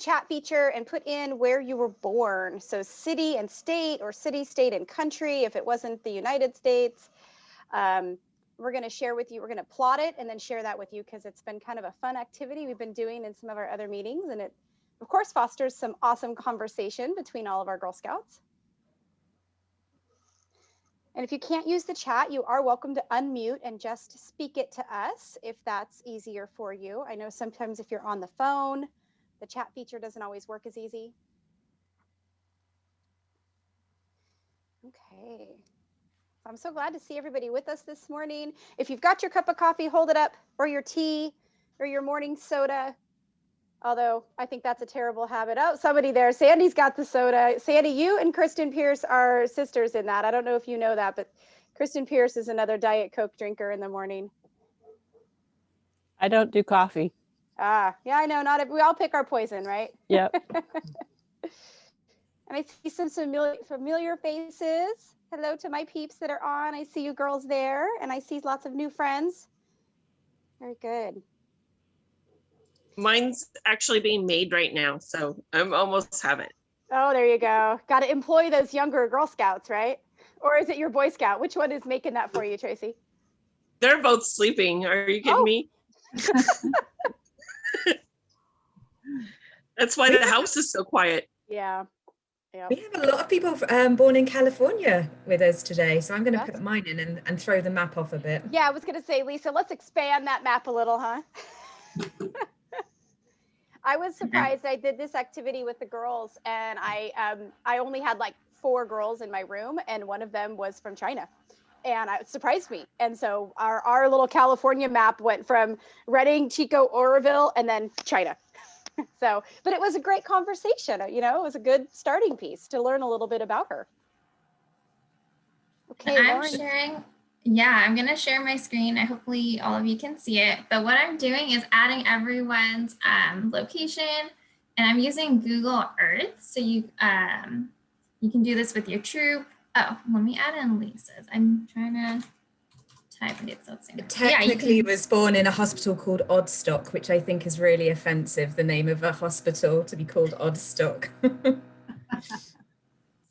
chat feature and put in where you were born. So city and state, or city, state, and country if it wasn't the United States. We're going to share with you, we're going to plot it and then share that with you because it's been kind of a fun activity we've been doing in some of our other meetings. And it, of course, fosters some awesome conversation between all of our Girl Scouts. And if you can't use the chat, you are welcome to unmute and just speak it to us if that's easier for you. I know sometimes if you're on the phone, the chat feature doesn't always work as easy. Okay. I'm so glad to see everybody with us this morning. If you've got your cup of coffee, hold it up, or your tea, or your morning soda. Although I think that's a terrible habit. Oh, somebody there. Sandy's got the soda. Sandy, you and Kristen Pierce are sisters in that. I don't know if you know that, but Kristen Pierce is another Diet Coke drinker in the morning. I don't do coffee. Ah, yeah, I know. We all pick our poison, right? Yep. And I see some familiar faces. Hello to my peeps that are on. I see you girls there, and I see lots of new friends. Very good. Mine's actually being made right now, so I'm almost have it. Oh, there you go. Got to employ those younger Girl Scouts, right? Or is it your Boy Scout? Which one is making that for you, Tracy? They're both sleeping. Are you kidding me? That's why the house is so quiet. Yeah. Yep. We have a lot of people born in California with us today, so I'm going to put mine in and throw the map off a bit. Yeah, I was going to say, Lisa, let's expand that map a little, huh? I was surprised. I did this activity with the girls, and I only had like 4 girls in my room, and one of them was from China, and it surprised me. And so our little California map went from Redding, Chico, Oroville, and then China. So, but it was a great conversation. You know, it was a good starting piece to learn a little bit about her. Okay, I'm sharing. Yeah, I'm going to share my screen. Hopefully all of you can see it. But what I'm doing is adding everyone's location, and I'm using Google Earth. So you can do this with your troop. Oh, let me add in Lisa's. I'm trying to type and get something. Technically, yeah, was born in a hospital called Oddstock, which I think is really offensive, the name of a hospital to be called Oddstock.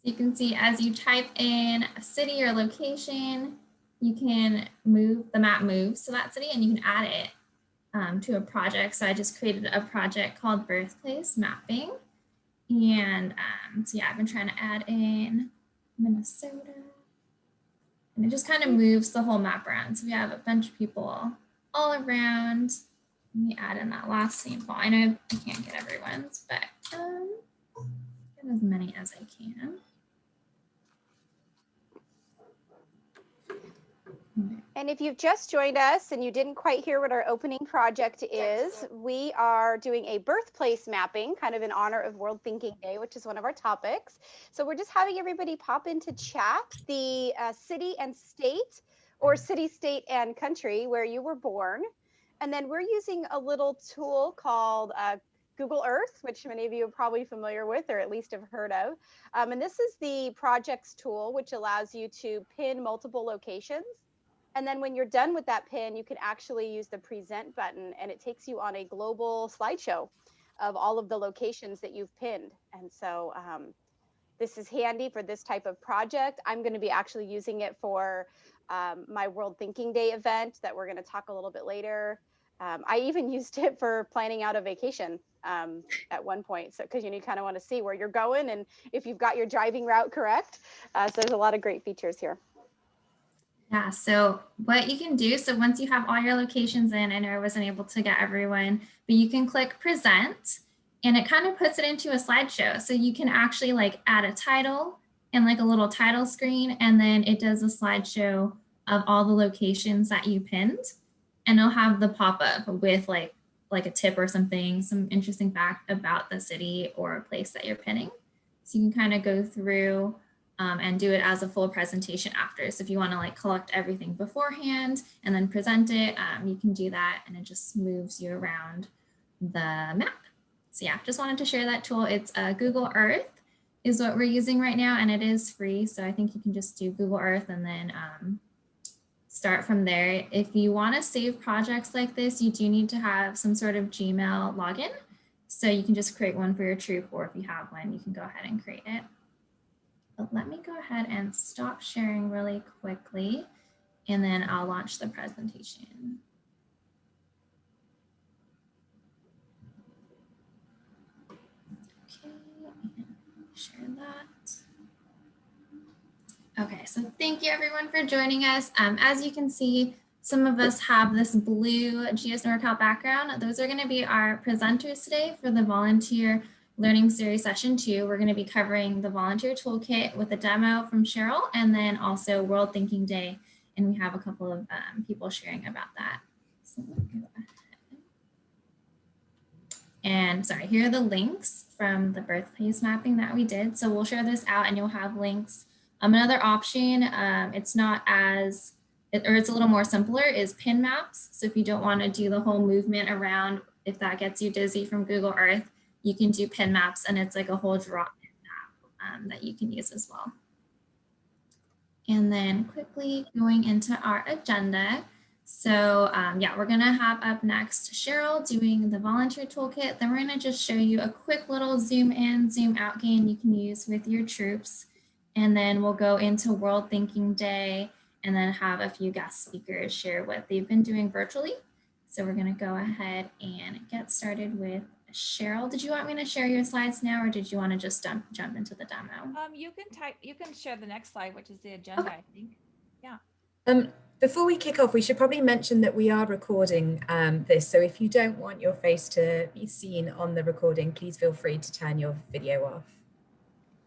You can see as you type in a city or location, you can move, the map moves to that city, and you can add it to a project. So I just created a project called Birthplace Mapping. And so yeah, I've been trying to add in Minnesota. And it just kind of moves the whole map around. So we have a bunch of people all around. Let me add in that last sample. I know I can't get everyone's, but get as many as I can. And if you've just joined us and you didn't quite hear what our opening project is, we are doing a birthplace mapping, kind of in honor of World Thinking Day, which is one of our topics. So we're just having everybody pop into chat the city and state, or city, state, and country where you were born. And then we're using a little tool called Google Earth, which many of you are probably familiar with, or at least have heard of. And this is the projects tool, which allows you to pin multiple locations. And then when you're done with that pin, you can actually use the present button, and it takes you on a global slideshow of all of the locations that you've pinned. And so this is handy for this type of project. I'm going to be actually using it for my World Thinking Day event that we're going to talk a little bit later. I even used it for planning out a vacation at one point. So because you kind of want to see where you're going and if you've got your driving route correct. So there's a lot of great features here. Yeah, so what you can do, so once you have all your locations in, I know I wasn't able to get everyone, but you can click present and it kind of puts it into a slideshow. So you can actually like add a title and like a little title screen, and then it does a slideshow of all the locations that you pinned, and it'll have the pop-up with like a tip or something, some interesting fact about the city or place that you're pinning. So you can kind of go through and do it as a full presentation after. So if you want to like collect everything beforehand and then present it, you can do that, and it just moves you around the map. So yeah, just wanted to share that tool. It's Google Earth is what we're using right now, and it is free. So I think you can just do Google Earth and then start from there. If you want to save projects like this, you do need to have some sort of Gmail login. So you can just create one for your troop, or if you have one, you can go ahead and create it. But let me go ahead and stop sharing really quickly, and then I'll launch the presentation. Okay, and share that. Okay, so thank you everyone for joining us. As you can see, some of us have this blue GS NorCal background. Those are going to be our presenters today for the Volunteer Learning Series Session 2. We're going to be covering the Volunteer Toolkit with a demo from Cheryl, and then also World Thinking Day. And we have a couple of people sharing about that. So let me go ahead. And sorry, here are the links from the birthplace mapping that we did. So we'll share this out and you'll have links. Another option, it's not as, or it's a little more simpler, is pin maps. So if you don't want to do the whole movement around, if that gets you dizzy from Google Earth, you can do pin maps, and it's like a whole drop-in map that you can use as well. And then quickly going into our agenda. So yeah, we're gonna have up next Cheryl doing the volunteer toolkit. Then we're gonna just show you a quick little zoom in, zoom out game you can use with your troops. And then we'll go into World Thinking Day and then have a few guest speakers share what they've been doing virtually. So we're gonna go ahead and get started with Cheryl. Did you want me to share your slides now, or did you want to just jump into the demo? You can share the next slide, which is the agenda, okay. I think. Yeah. Before we kick off, we should probably mention that we are recording this. So if you don't want your face to be seen on the recording, please feel free to turn your video off.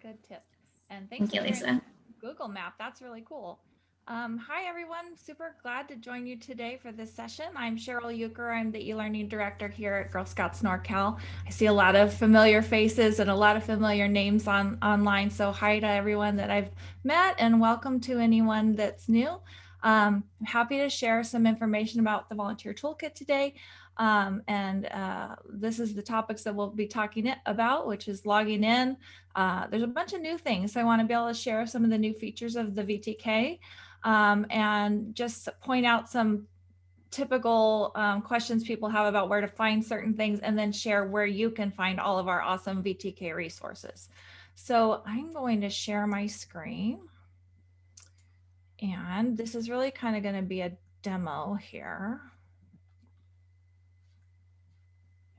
Good tip. And thank you, Lisa. Google Map. That's really cool. Hi, everyone. Super glad to join you today for this session. I'm Cheryl Euchre. I'm the e-learning director here at Girl Scouts NorCal. I see a lot of familiar faces and a lot of familiar names online. So hi to everyone that I've met, and welcome to anyone that's new. I'm happy to share some information about the Volunteer Toolkit today. This is the topics that we'll be talking about, which is logging in. There's a bunch of new things. So I want to be able to share some of the new features of the VTK. And just point out some typical questions people have about where to find certain things, and then share where you can find all of our awesome VTK resources. So I'm going to share my screen. And this is really kind of going to be a demo here.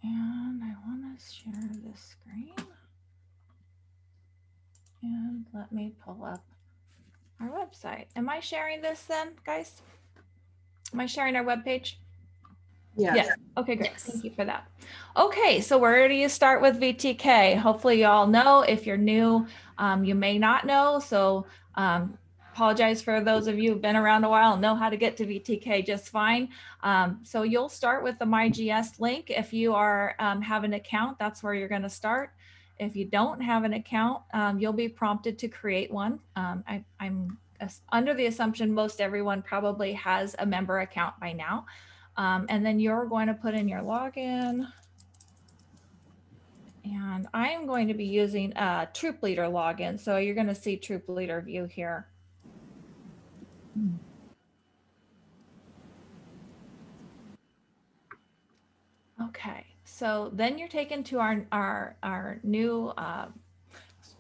And I want to share this screen. And let me pull up our website. Am I sharing this then, guys? Am I sharing our webpage? Yes. Okay, great. Thank you for that. Okay, so where do you start with VTK? Hopefully you all know. If you're new, you may not know. So apologize for those of you who've been around a while and know how to get to VTK just fine. So you'll start with the My GS link. If you are have an account, that's where you're going to start. If you don't have an account, you'll be prompted to create one. I'm under the assumption most everyone probably has a member account by now. And then you're going to put in your login. And I am going to be using a troop leader login. So you're going to see troop leader view here. Okay, so then you're taken to our new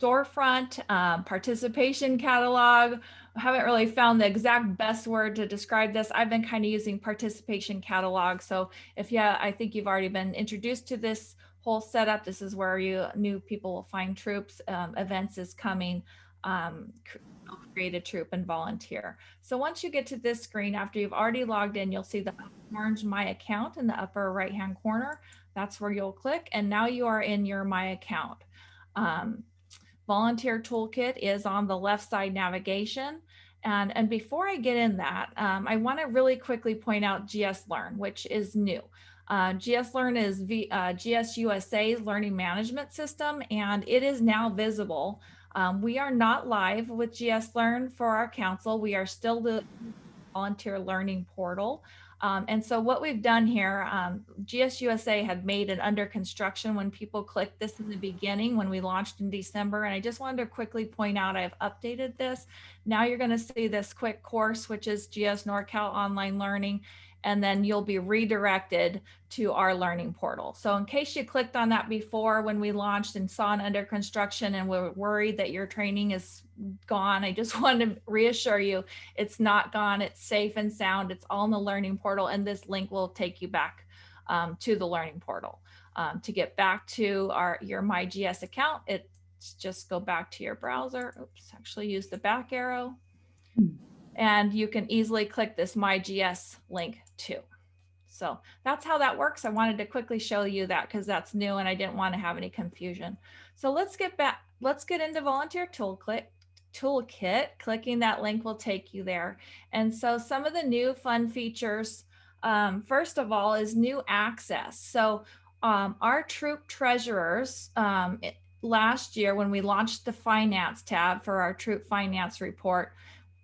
storefront participation catalog. I haven't really found the exact best word to describe this. I've been kind of using participation catalog. So if I think you've already been introduced to this whole setup. This is where new people will find troops, events is coming, create a troop and volunteer. So once you get to this screen, after you've already logged in, you'll see the orange My Account in the upper right-hand corner. That's where you'll click. And now you are in your My Account. Volunteer Toolkit is on the left side navigation. And before I get in that, I want to really quickly point out GS Learn, which is new. GS Learn is GS USA's learning management system, and it is now visible. We are not live with GS Learn for our council. We are still the volunteer learning portal. And so what we've done here, GS USA had made it under construction when people clicked this in the beginning when we launched in December. And I just wanted to quickly point out I've updated this. Now you're going to see this quick course, which is GS NorCal Online Learning. and then you'll be redirected to our learning portal. So in case you clicked on that before when we launched and saw an under construction and were worried that your training is gone, I just want to reassure you, it's not gone. It's safe and sound. It's all in the learning portal, and this link will take you back to the learning portal. To get back to your My GS account, just go back to your browser. Oops, actually use the back arrow. And you can easily click this My GS link too. So that's how that works. I wanted to quickly show you that because that's new and I didn't want to have any confusion. So let's get back. Let's get into Volunteer Toolkit. Clicking that link will take you there. And so some of the new fun features, first of all, is new access. So our troop treasurers, last year when we launched the finance tab for our troop finance report,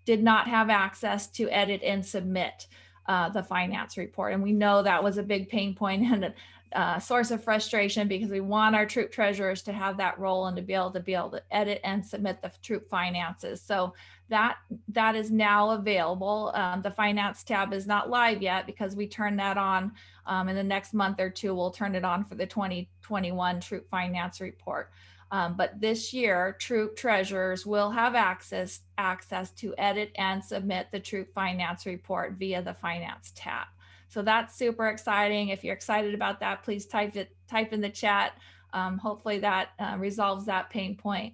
did not have access to edit and submit the finance report. And we know that was a big pain point and a source of frustration because we want our troop treasurers to have that role and to be able to edit and submit the troop finances. So that is now available. The finance tab is not live yet because we turned that on in the next month or two. We'll turn it on for the 2021 troop finance report. But this year, troop treasurers will have access to edit and submit the troop finance report via the finance tab. So that's super exciting. If you're excited about that, please type in the chat. Hopefully that resolves that pain point.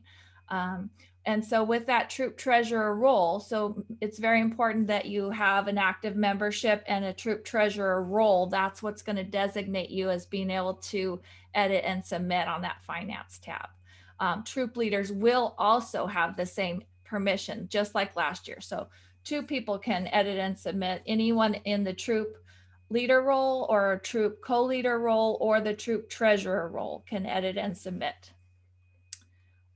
And so with that troop treasurer role, so it's very important that you have an active membership and a troop treasurer role. That's what's going to designate you as being able to edit and submit on that finance tab. Troop leaders will also have the same permission, just like last year. So 2 people can edit and submit. Anyone in the troop leader role or troop co-leader role or the troop treasurer role can edit and submit.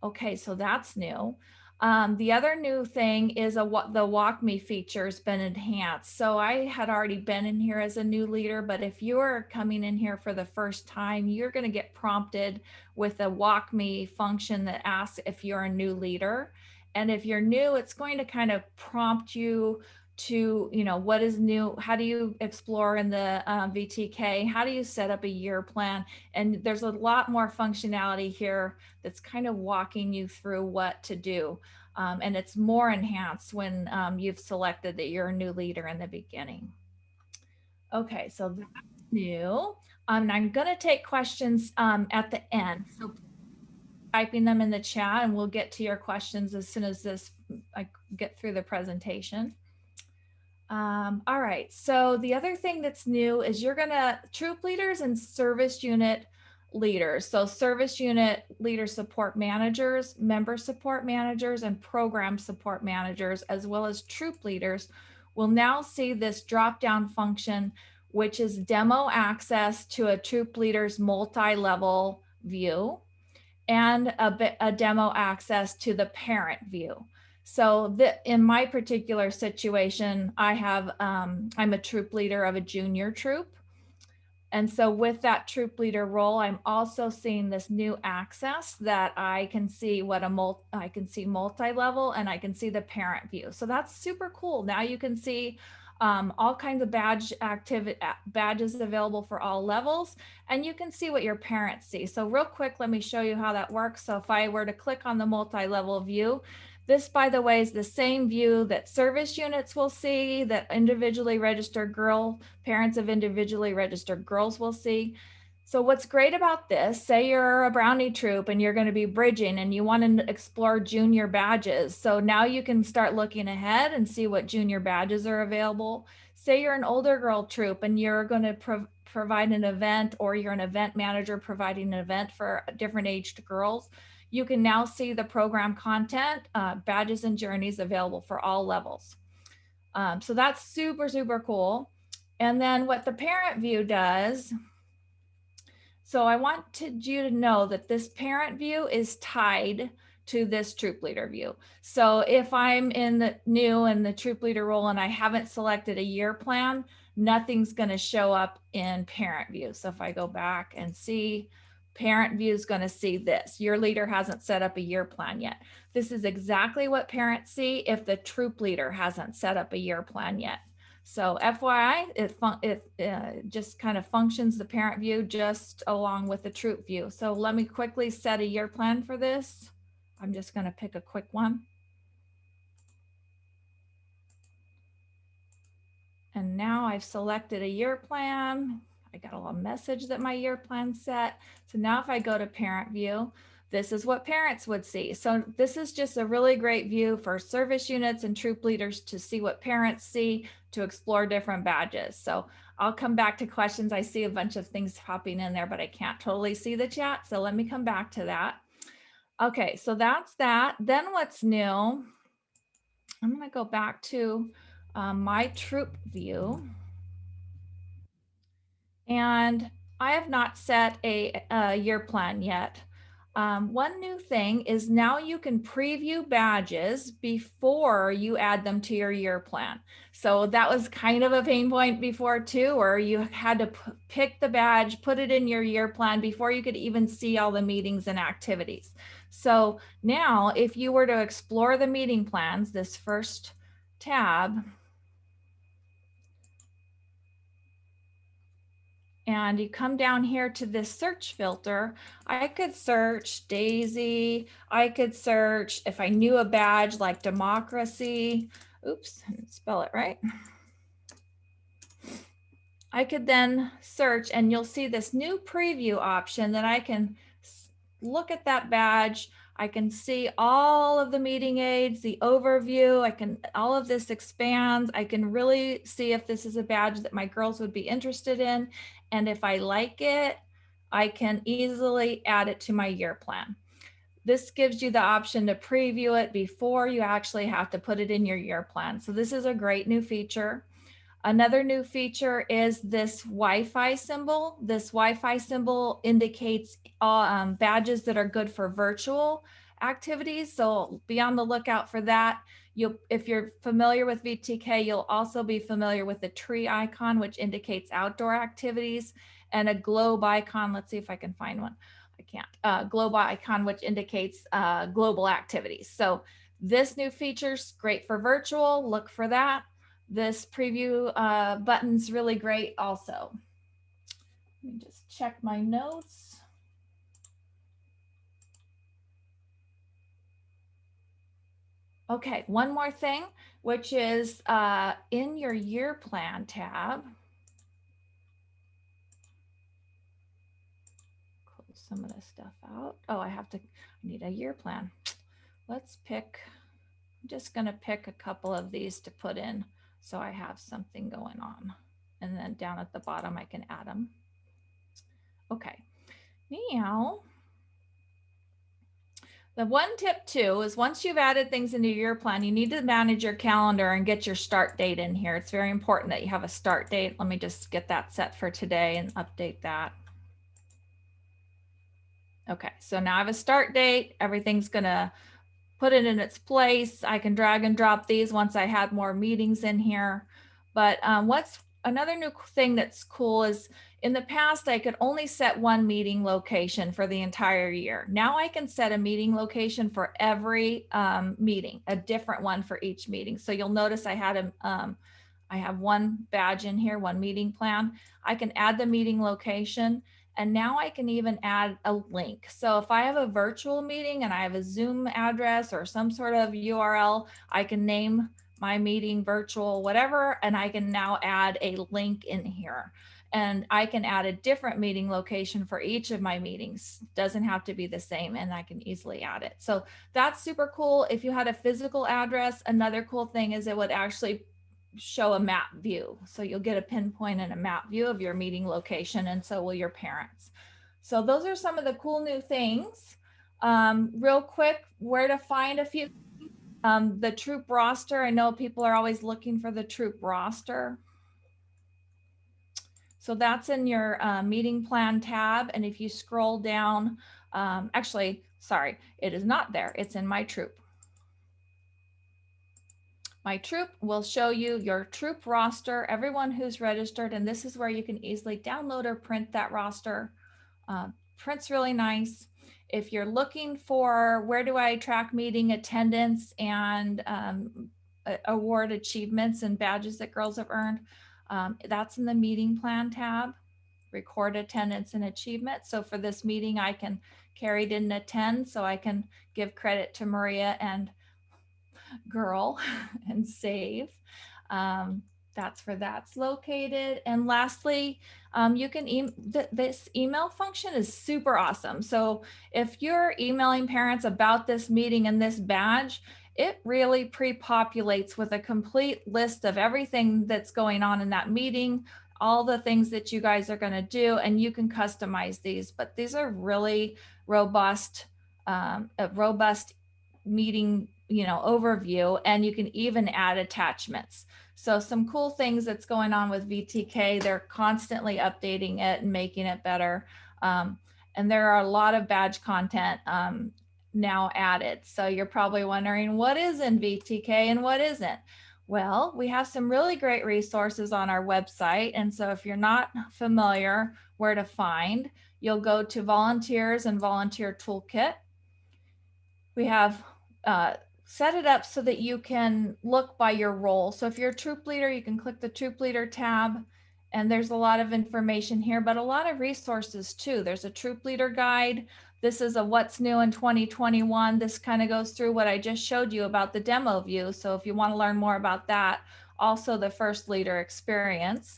Okay, so that's new. The other new thing is the Walk Me feature has been enhanced. So I had already been in here as a new leader, but if you're coming in here for the first time, you're going to get prompted with a Walk Me function that asks if you're a new leader. And if you're new, it's going to kind of prompt you to, what is new? How do you explore in the VTK? How do you set up a year plan? And there's a lot more functionality here that's kind of walking you through what to do. And it's more enhanced when you've selected that you're a new leader in the beginning. Okay, so that's new. And I'm going to take questions at the end. So typing them in the chat and we'll get to your questions as soon as I get through the presentation. All right, so the other thing that's new is troop leaders and service unit leaders. So service unit leader support managers, member support managers, and program support managers, as well as troop leaders will now see this drop-down function, which is demo access to a troop leader's multi-level view and a demo access to the parent view. So in my particular situation, I'm a troop leader of a junior troop. And so with that troop leader role, I'm also seeing this new access that I can see I can see multi-level and I can see the parent view. So that's super cool. Now you can see all kinds of badges available for all levels, and you can see what your parents see. So real quick, let me show you how that works. So if I were to click on the multi-level view, this, by the way, is the same view that service units will see, that individually registered parents of individually registered girls will see. So what's great about this, say you're a Brownie troop and you're going to be bridging and you want to explore junior badges. So now you can start looking ahead and see what junior badges are available. Say you're an older girl troop and you're going to provide an event, or you're an event manager providing an event for different aged girls. You can now see the program content, badges and journeys available for all levels. So that's super, super cool. And then what the parent view does, so I wanted you to know that this parent view is tied to this troop leader view. So if I'm in the new in the troop leader role and I haven't selected a year plan, nothing's going to show up in parent view. So if I go back and see, parent view is going to see this. Your leader hasn't set up a year plan yet. This is exactly what parents see if the troop leader hasn't set up a year plan yet. So FYI, it just kind of functions the parent view just along with the troop view. So let me quickly set a year plan for this. I'm just going to pick a quick one. And now I've selected a year plan. I got a little message that my year plan's set. So now if I go to parent view, this is what parents would see. So this is just a really great view for service units and troop leaders to see what parents see, to explore different badges. So I'll come back to questions. I see a bunch of things popping in there, but I can't totally see the chat. So let me come back to that. Okay, so that's that. Then what's new? I'm going to go back to my troop view. And I have not set a year plan yet. One new thing is now you can preview badges before you add them to your year plan. So that was kind of a pain point before too, where you had to pick the badge, put it in your year plan before you could even see all the meetings and activities. So now if you were to explore the meeting plans, this first tab, and you come down here to this search filter, I could search Daisy. I could search if I knew a badge like democracy. Oops, I didn't spell it right. I could then search and you'll see this new preview option that I can look at that badge. I can see all of the meeting aids, the overview. All of this expands. I can really see if this is a badge that my girls would be interested in. And if I like it, I can easily add it to my year plan. This gives you the option to preview it before you actually have to put it in your year plan. So this is a great new feature. Another new feature is this Wi-Fi symbol. This Wi-Fi symbol indicates badges that are good for virtual activities. So be on the lookout for that. If you're familiar with VTK, you'll also be familiar with the tree icon, which indicates outdoor activities, and a globe icon. Let's see if I can find one. I can't. Globe icon, which indicates global activities. So this new feature's great for virtual. Look for that. This preview button's really great also. Let me just check my notes. Okay, one more thing, which is in your year plan tab. Close some of this stuff out. Oh, I need a year plan. Let's pick, I'm just gonna pick a couple of these to put in so I have something going on. And then down at the bottom, I can add them. Okay, now, the one tip too is once you've added things into your plan, you need to manage your calendar and get your start date in here. It's very important that you have a start date. Let me just get that set for today and update that. Okay, so now I have a start date. Everything's gonna put it in its place. I can drag and drop these once I had more meetings in here. But what's another new thing that's cool is in the past, I could only set one meeting location for the entire year. Now I can set a meeting location for every meeting, a different one for each meeting. So you'll notice I have one badge in here, one meeting plan. I can add the meeting location. And now I can even add a link. So if I have a virtual meeting and I have a Zoom address or some sort of URL, I can name my meeting virtual, whatever, and I can now add a link in here. And I can add a different meeting location for each of my meetings. Doesn't have to be the same, and I can easily add it. So that's super cool. If you had a physical address, another cool thing is it would actually show a map view. So you'll get a pinpoint and a map view of your meeting location, and so will your parents. So those are some of the cool new things. Real quick, where to find a few. The troop roster. I know people are always looking for the troop roster. So that's in your meeting plan tab. And if you scroll down, actually, sorry, it is not there. It's in my troop. My troop will show you your troop roster, everyone who's registered, and this is where you can easily download or print that roster. Print's really nice. If you're looking for where do I track meeting attendance and award achievements and badges that girls have earned. That's in the meeting plan tab, record attendance and achievement. So for this meeting, I can carry didn't attend, so I can give credit to Maria and girl and save. That's where that's located. And lastly, you can this email function is super awesome. So if you're emailing parents about this meeting and this badge, it really pre-populates with a complete list of everything that's going on in that meeting, all the things that you guys are going to do, and you can customize these. But these are really robust, a robust meeting, overview, and you can even add attachments. So some cool things that's going on with VTK, they're constantly updating it and making it better. And there are a lot of badge content now added. So you're probably wondering what is in VTK and what isn't. Well, we have some really great resources on our website. And so if you're not familiar where to find, you'll go to volunteers and volunteer toolkit. We have set it up so that you can look by your role. So if you're a troop leader, you can click the troop leader tab, and there's a lot of information here, but a lot of resources too. There's a troop leader guide. This is a what's new in 2021. This kind of goes through what I just showed you about the demo view. So if you want to learn more about that, also the first leader experience.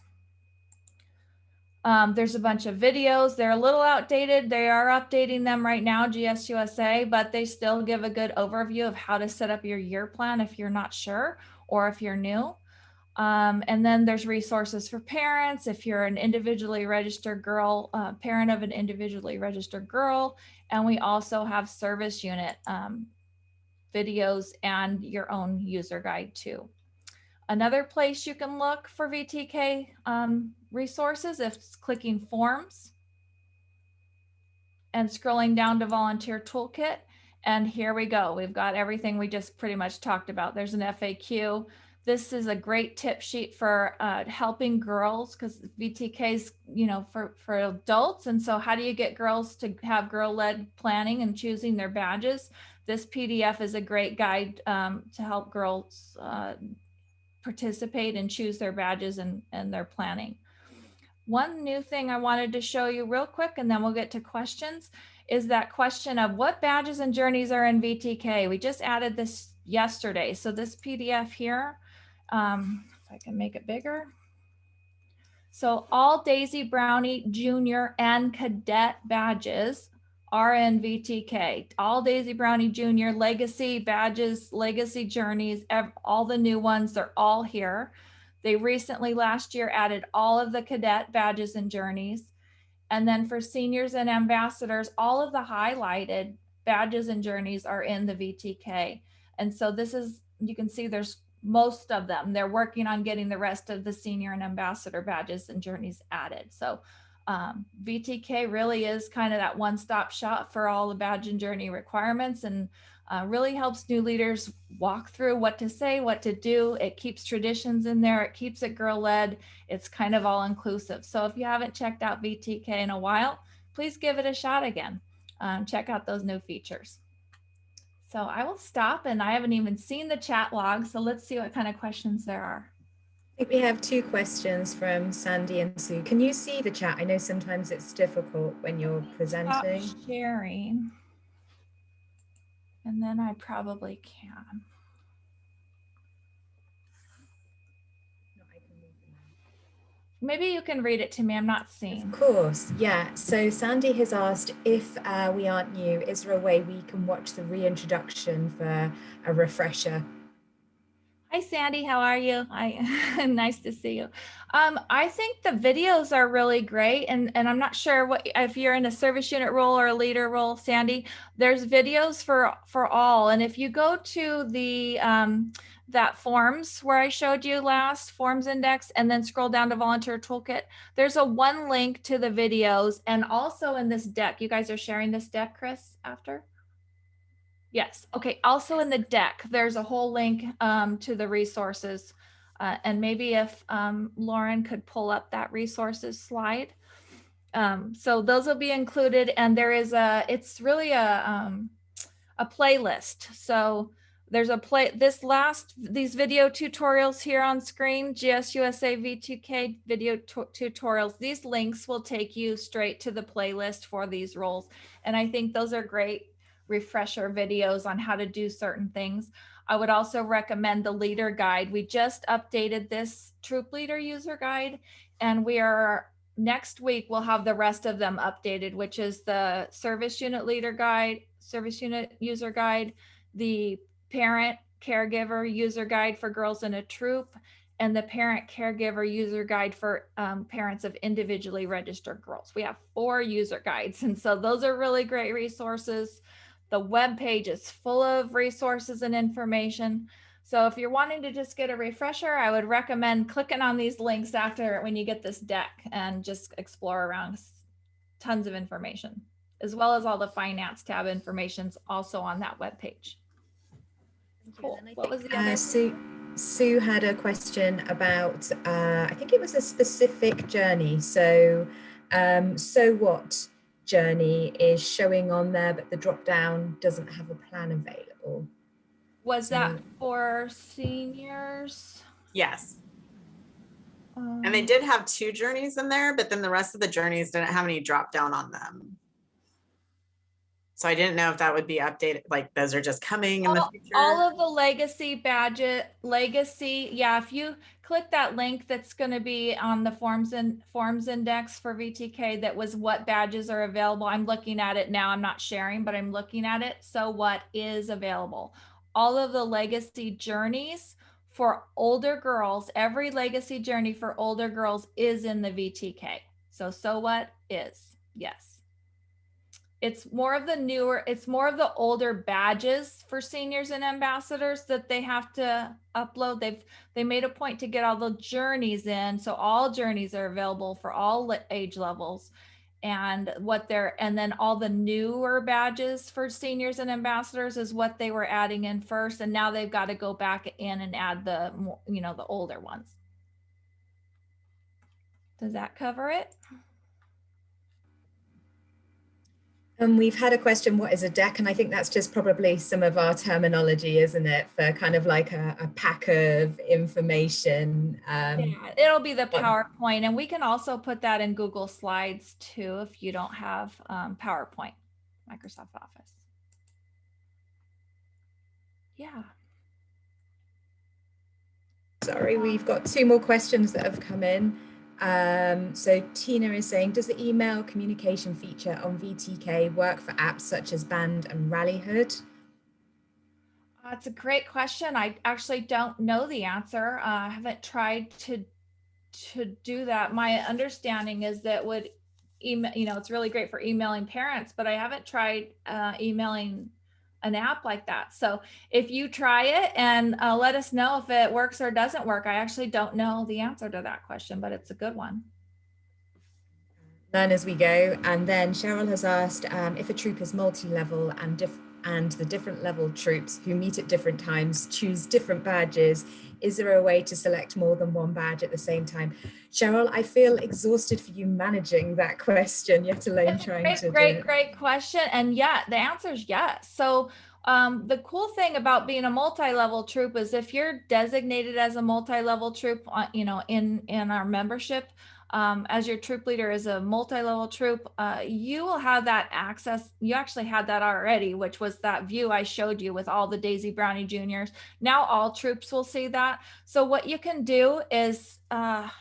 There's a bunch of videos. They're a little outdated. They are updating them right now, GSUSA, but they still give a good overview of how to set up your year plan if you're not sure or if you're new. And then there's resources for parents. If you're an individually registered girl, parent of an individually registered girl. And we also have service unit videos and your own user guide too. Another place you can look for VTK resources is clicking forms and scrolling down to volunteer toolkit. And here we go. We've got everything we just pretty much talked about. There's an FAQ. This is a great tip sheet for helping girls, because VTK is, for adults. And so how do you get girls to have girl-led planning and choosing their badges? This PDF is a great guide to help girls participate and choose their badges and their planning. One new thing I wanted to show you real quick, and then we'll get to questions, is that question of what badges and journeys are in VTK. We just added this yesterday. So this PDF here, if I can make it bigger. So all Daisy Brownie Junior and Cadet badges are in VTK. All Daisy Brownie Junior Legacy badges, Legacy journeys, all the new ones, they're all here. They recently last year added all of the cadet badges and journeys. And then for seniors and ambassadors, all of the highlighted badges and journeys are in the VTK. And so this is, you can see there's most of them. They're working on getting the rest of the senior and ambassador badges and journeys added. So VTK really is kind of that one-stop shop for all the badge and journey requirements, and really helps new leaders walk through what to say, what to do. It keeps traditions in there. It keeps it girl-led. It's kind of all inclusive. So if you haven't checked out VTK in a while, please give it a shot again. Check out those new features. So I will stop, and I haven't even seen the chat log. So let's see what kind of questions there are. I think we have two questions from Sandy and Sue. Can you see the chat? I know sometimes it's difficult when you're presenting. Stop sharing. And then I probably can. Maybe you can read it to me. I'm not seeing. Of course, yeah. So Sandy has asked, if we aren't new, is there a way we can watch the reintroduction for a refresher? Hi, Sandy. How are you? Nice to see you. I think the videos are really great. And I'm not sure what if you're in a service unit role or a leader role, Sandy, there's videos for all. And if you go to the that forms where I showed you last, forms index, and then scroll down to volunteer toolkit, there's a one link to the videos, and also in this deck. You guys are sharing this deck, Chris, after? Yes. Okay. Also in the deck, there's a whole link to the resources. And maybe if Lauren could pull up that resources slide. So those will be included. And there is it's really a playlist. So there's these video tutorials here on screen, GS USA VTK video tutorials. These links will take you straight to the playlist for these roles. And I think those are great refresher videos on how to do certain things. I would also recommend the leader guide. We just updated this troop leader user guide, and next week we'll have the rest of them updated, which is the service unit leader guide, service unit user guide, the parent caregiver user guide for girls in a troop, and the parent caregiver user guide for parents of individually registered girls. We have 4 user guides, and so those are really great resources. The web page is full of resources and information. So if you're wanting to just get a refresher, I would recommend clicking on these links when you get this deck and just explore around. Tons of information, as well as all the finance tab information's also on that web page. Cool. What was the other? Sue had a question about, I think it was a specific journey. So, so what journey is showing on there, but the drop down doesn't have a plan available. Was that for seniors? Yes. And they did have 2 journeys in there, but then the rest of the journeys didn't have any drop down on them. So I didn't know if that would be updated, like those are just coming in the future. All of the legacy badges, yeah, if you click that link that's going to be on the forms index for VTK, that was what badges are available. I'm looking at it now. I'm not sharing, but I'm looking at it. So what is available? All of the legacy journeys for older girls, every legacy journey for older girls is in the VTK. So what is, yes. It's more of the older badges for seniors and ambassadors that they have to upload. They made a point to get all the journeys in. So all journeys are available for all age levels, and then all the newer badges for seniors and ambassadors is what they were adding in first. And now they've got to go back in and add the older ones. Does that cover it? We've had a question, what is a deck? And I think that's just probably some of our terminology, isn't it? For kind of like a pack of information. Yeah, it'll be the PowerPoint. And we can also put that in Google Slides too, if you don't have PowerPoint, Microsoft Office. Yeah. Sorry, we've got 2 more questions that have come in. So Tina is saying, does the email communication feature on VTK work for apps such as Band and Rallyhood? That's a great question. I actually don't know the answer. I haven't tried to do that. My understanding is that would email, it's really great for emailing parents, but I haven't tried emailing an app like that. So if you try it and let us know if it works or doesn't work. I actually don't know the answer to that question, but it's a good one. Learn as we go. And then Cheryl has asked if a troop is multi-level and the different level troops who meet at different times choose different badges, is there a way to select more than one badge at the same time? Cheryl, I feel exhausted for you managing that question, yet alone trying to do it. Great question. And yeah, the answer is yes. So the cool thing about being a multi-level troop is if you're designated as a multi-level troop, in our membership, as your troop leader is a multi-level troop, you will have that access. You actually had that already, which was that view I showed you with all the Daisy Brownie Juniors. Now all troops will see that. So what you can do is, I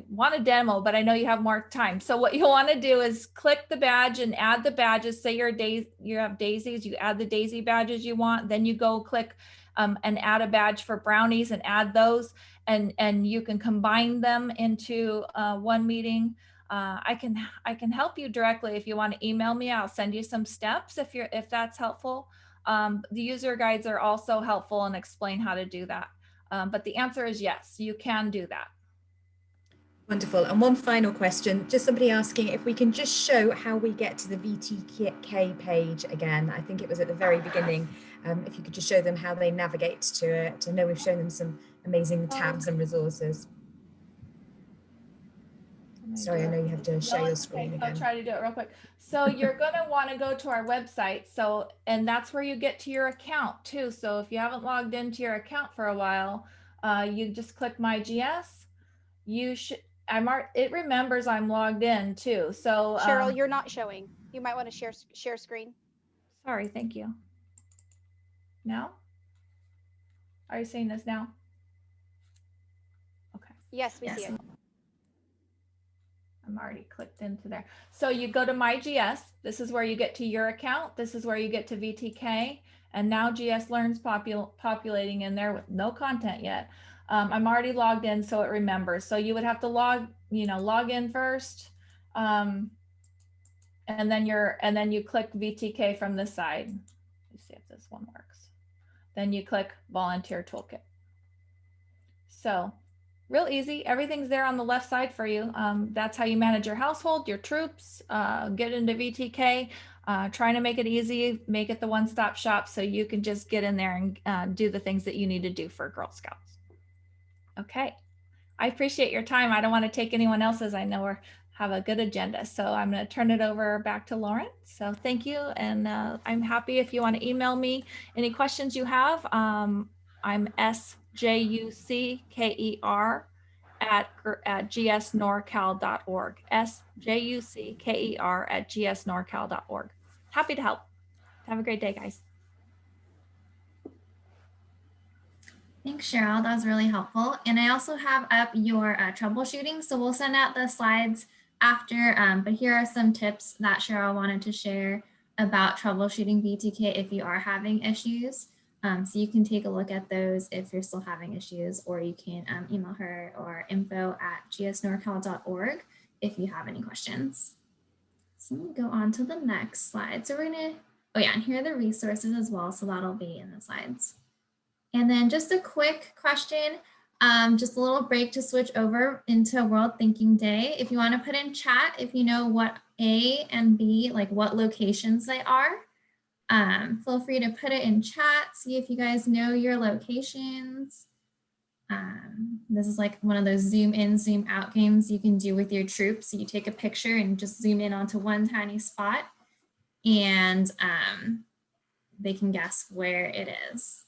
want a demo, but I know you have more time. So what you want to do is click the badge and add the badges. Say you have daisies, you add the daisy badges you want. Then you go click and add a badge for brownies and add those. And you can combine them into one meeting. I can help you directly if you want to email me. I'll send you some steps if that's helpful. The user guides are also helpful and explain how to do that. But the answer is yes, you can do that. Wonderful. And one final question, just somebody asking if we can just show how we get to the VTK page again. I think it was at the very beginning. If you could just show them how they navigate to it. I know we've shown them some amazing tabs and resources. Sorry, I know you have to share your it's screen okay. again. I'll try to do it real quick. So you're going to want to go to our website. So, and that's where you get to your account too. So if you haven't logged into your account for a while, you just click My GS. You should, it remembers I'm logged in too. So Cheryl, you're not showing. You might want to share screen. Sorry, thank you. Now? Are you seeing this now? Okay. Yes, we see it. I'm already clicked into there. So you go to My GS. This is where you get to your account. This is where you get to VTK. And now GS Learn's populating in there with no content yet. I'm already logged in, so it remembers. So you would have to log in first. And then you click VTK from this side. Let's see if this one works. Then you click Volunteer Toolkit. So real easy. Everything's there on the left side for you. That's how you manage your household, your troops, get into VTK, trying to make it easy, make it the one-stop shop so you can just get in there and do the things that you need to do for Girl Scouts. Okay. I appreciate your time. I don't want to take anyone else's. I know we have a good agenda. So I'm going to turn it over back to Lauren. So thank you. And I'm happy if you want to email me any questions you have. I'm SJUCKER at gsnorcal.org. SJUCKER at gsnorcal.org. Happy to help. Have a great day, guys. Thanks, Cheryl. That was really helpful. And I also have up your troubleshooting. So we'll send out the slides after, but here are some tips that Cheryl wanted to share about troubleshooting VTK if you are having issues. So you can take a look at those if you're still having issues, or you can email her or info@gsnorcal.org if you have any questions. So let me go on to the next slide. So we're gonna, oh yeah, and here are the resources as well. So that'll be in the slides. And then just a quick question, just a little break to switch over into World Thinking Day. If you want to put in chat, if you know what A and B, like what locations they are, feel free to put it in chat. See if you guys know your locations. This is like one of those zoom in, zoom out games you can do with your troops. So you take a picture and just zoom in onto one tiny spot, and they can guess where it is.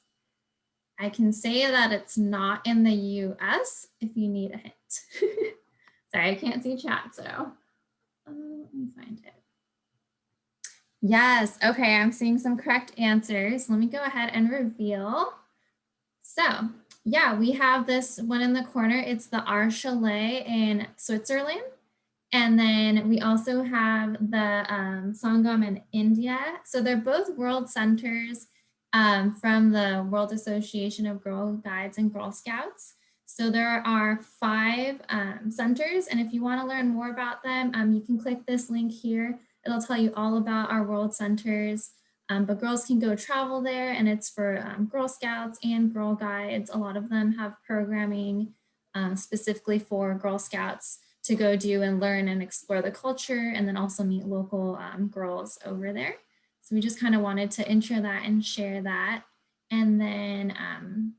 I can say that it's not in the US if you need a hint. Sorry, I can't see chat, so let me find it. Yes, okay, I'm seeing some correct answers. Let me go ahead and reveal. So yeah, we have this one in the corner. It's the R Chalet in Switzerland. And then we also have the Sangam in India. So they're both world centers from the World Association of Girl Guides and Girl Scouts. So there are 5 centers, and if you want to learn more about them, you can click this link here. It'll tell you all about our world centers, but girls can go travel there, and it's for Girl Scouts and Girl Guides. A lot of them have programming specifically for Girl Scouts to go do and learn and explore the culture, and then also meet local girls over there. So we just kind of wanted to intro that and share that. And then,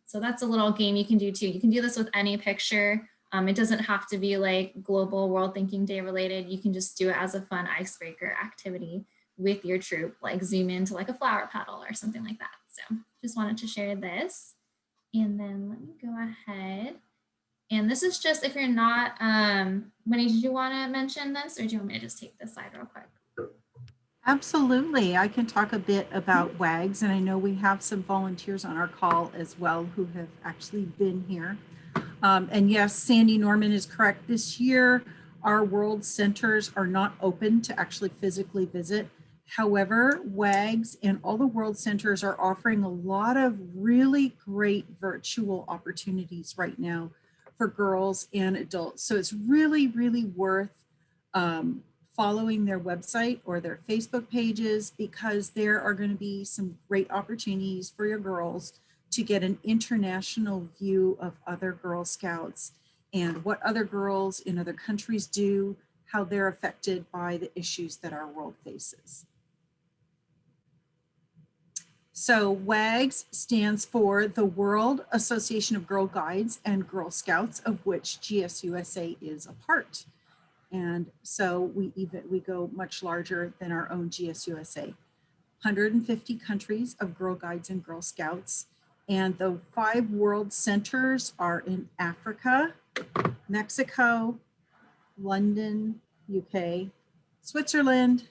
so that's a little game you can do too. You can do this with any picture. It doesn't have to be like global World Thinking Day related. You can just do it as a fun icebreaker activity with your troop, like zoom into like a flower petal or something like that. So just wanted to share this. And then let me go ahead. And this is just if you're not, Winnie, did you want to mention this, or do you want me to just take this slide real quick? Absolutely. I can talk a bit about WAGs, and I know we have some volunteers on our call as well who have actually been here. And yes, Sandy Norman is correct. This year, our world centers are not open to actually physically visit. However, WAGs and all the world centers are offering a lot of really great virtual opportunities right now for girls and adults. So it's really, really worth following their website or their Facebook pages, because there are going to be some great opportunities for your girls to get an international view of other Girl Scouts and what other girls in other countries do, how they're affected by the issues that our world faces. So WAGS stands for the World Association of Girl Guides and Girl Scouts, of which GSUSA is a part. And so we go much larger than our own GSUSA. 150 countries of Girl Guides and Girl Scouts. And the 5 world centers are in Africa, Mexico, London, UK, Switzerland,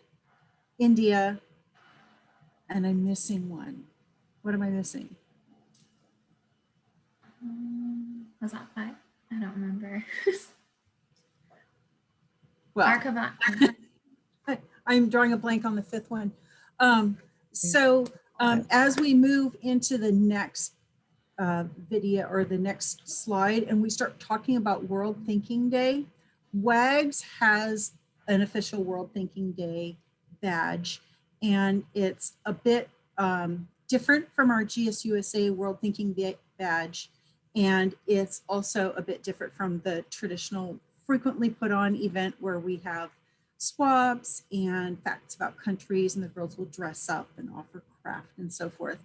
India, and I'm missing one. What am I missing? Was that 5? I don't remember. Well, Archive. I'm drawing a blank on the 5th one. As we move into the next video or the next slide and we start talking about World Thinking Day, WAGS has an official World Thinking Day badge, and it's a bit different from our GSUSA World Thinking Day badge, and it's also a bit different from the traditional frequently put on event where we have swabs and facts about countries and the girls will dress up and offer craft and so forth.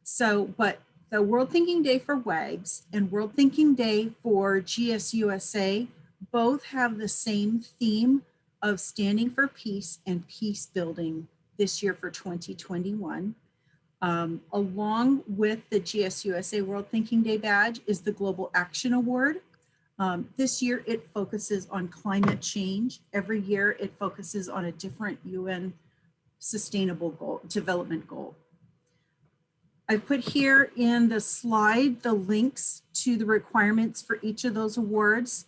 So, but the World Thinking Day for WAGS and World Thinking Day for GSUSA both have the same theme of standing for peace and peace building this year for 2021. Along with the GSUSA World Thinking Day badge is the Global Action Award. This year it focuses on climate change. Every year it focuses on a different UN sustainable goal, development goal. I put here in the slide the links to the requirements for each of those awards.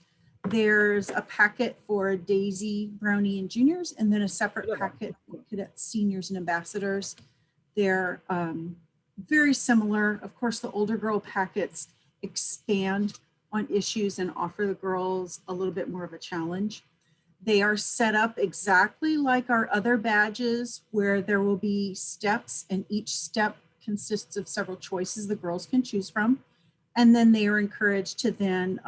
There's a packet for Daisy, Brownie, and juniors, and then a separate packet for cadets, seniors, and ambassadors. They're very similar. Of course, the older girl packets expand on issues and offer the girls a little bit more of a challenge. They are set up exactly like our other badges where there will be steps, and each step consists of several choices the girls can choose from. And then they are encouraged to then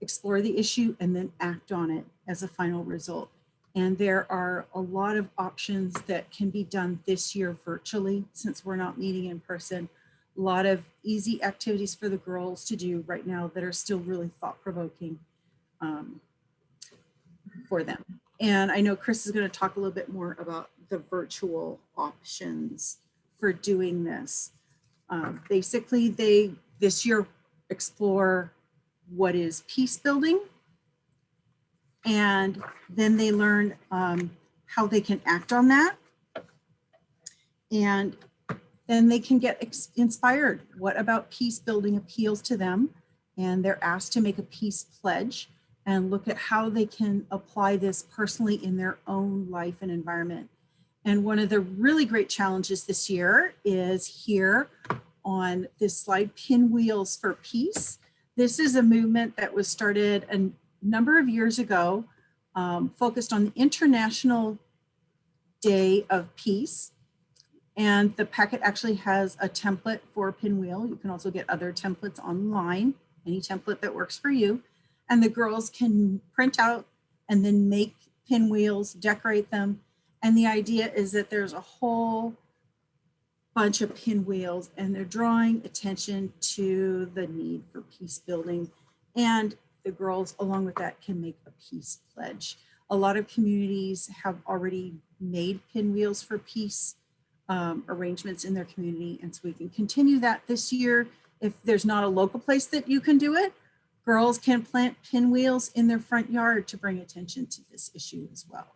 explore the issue and then act on it as a final result. And there are a lot of options that can be done this year virtually since we're not meeting in person. A lot of easy activities for the girls to do right now that are still really thought-provoking for them. And I know Chris is going to talk a little bit more about the virtual options for doing this. Basically, they this year explore what is peace building, and then they learn how they can act on that, and then they can get inspired. What about peace building appeals to them? And they're asked to make a peace pledge and look at how they can apply this personally in their own life and environment. And one of the really great challenges this year is here on this slide, Pinwheels for Peace. This is a movement that was started a number of years ago, focused on the International Day of Peace. And the packet actually has a template for Pinwheel. You can also get other templates online, any template that works for you. And the girls can print out and then make pinwheels, decorate them. And the idea is that there's a whole bunch of pinwheels and they're drawing attention to the need for peace building. And the girls, along with that, can make a peace pledge. A lot of communities have already made pinwheels for peace arrangements in their community. And so we can continue that this year. If there's not a local place that you can do it, girls can plant pinwheels in their front yard to bring attention to this issue as well.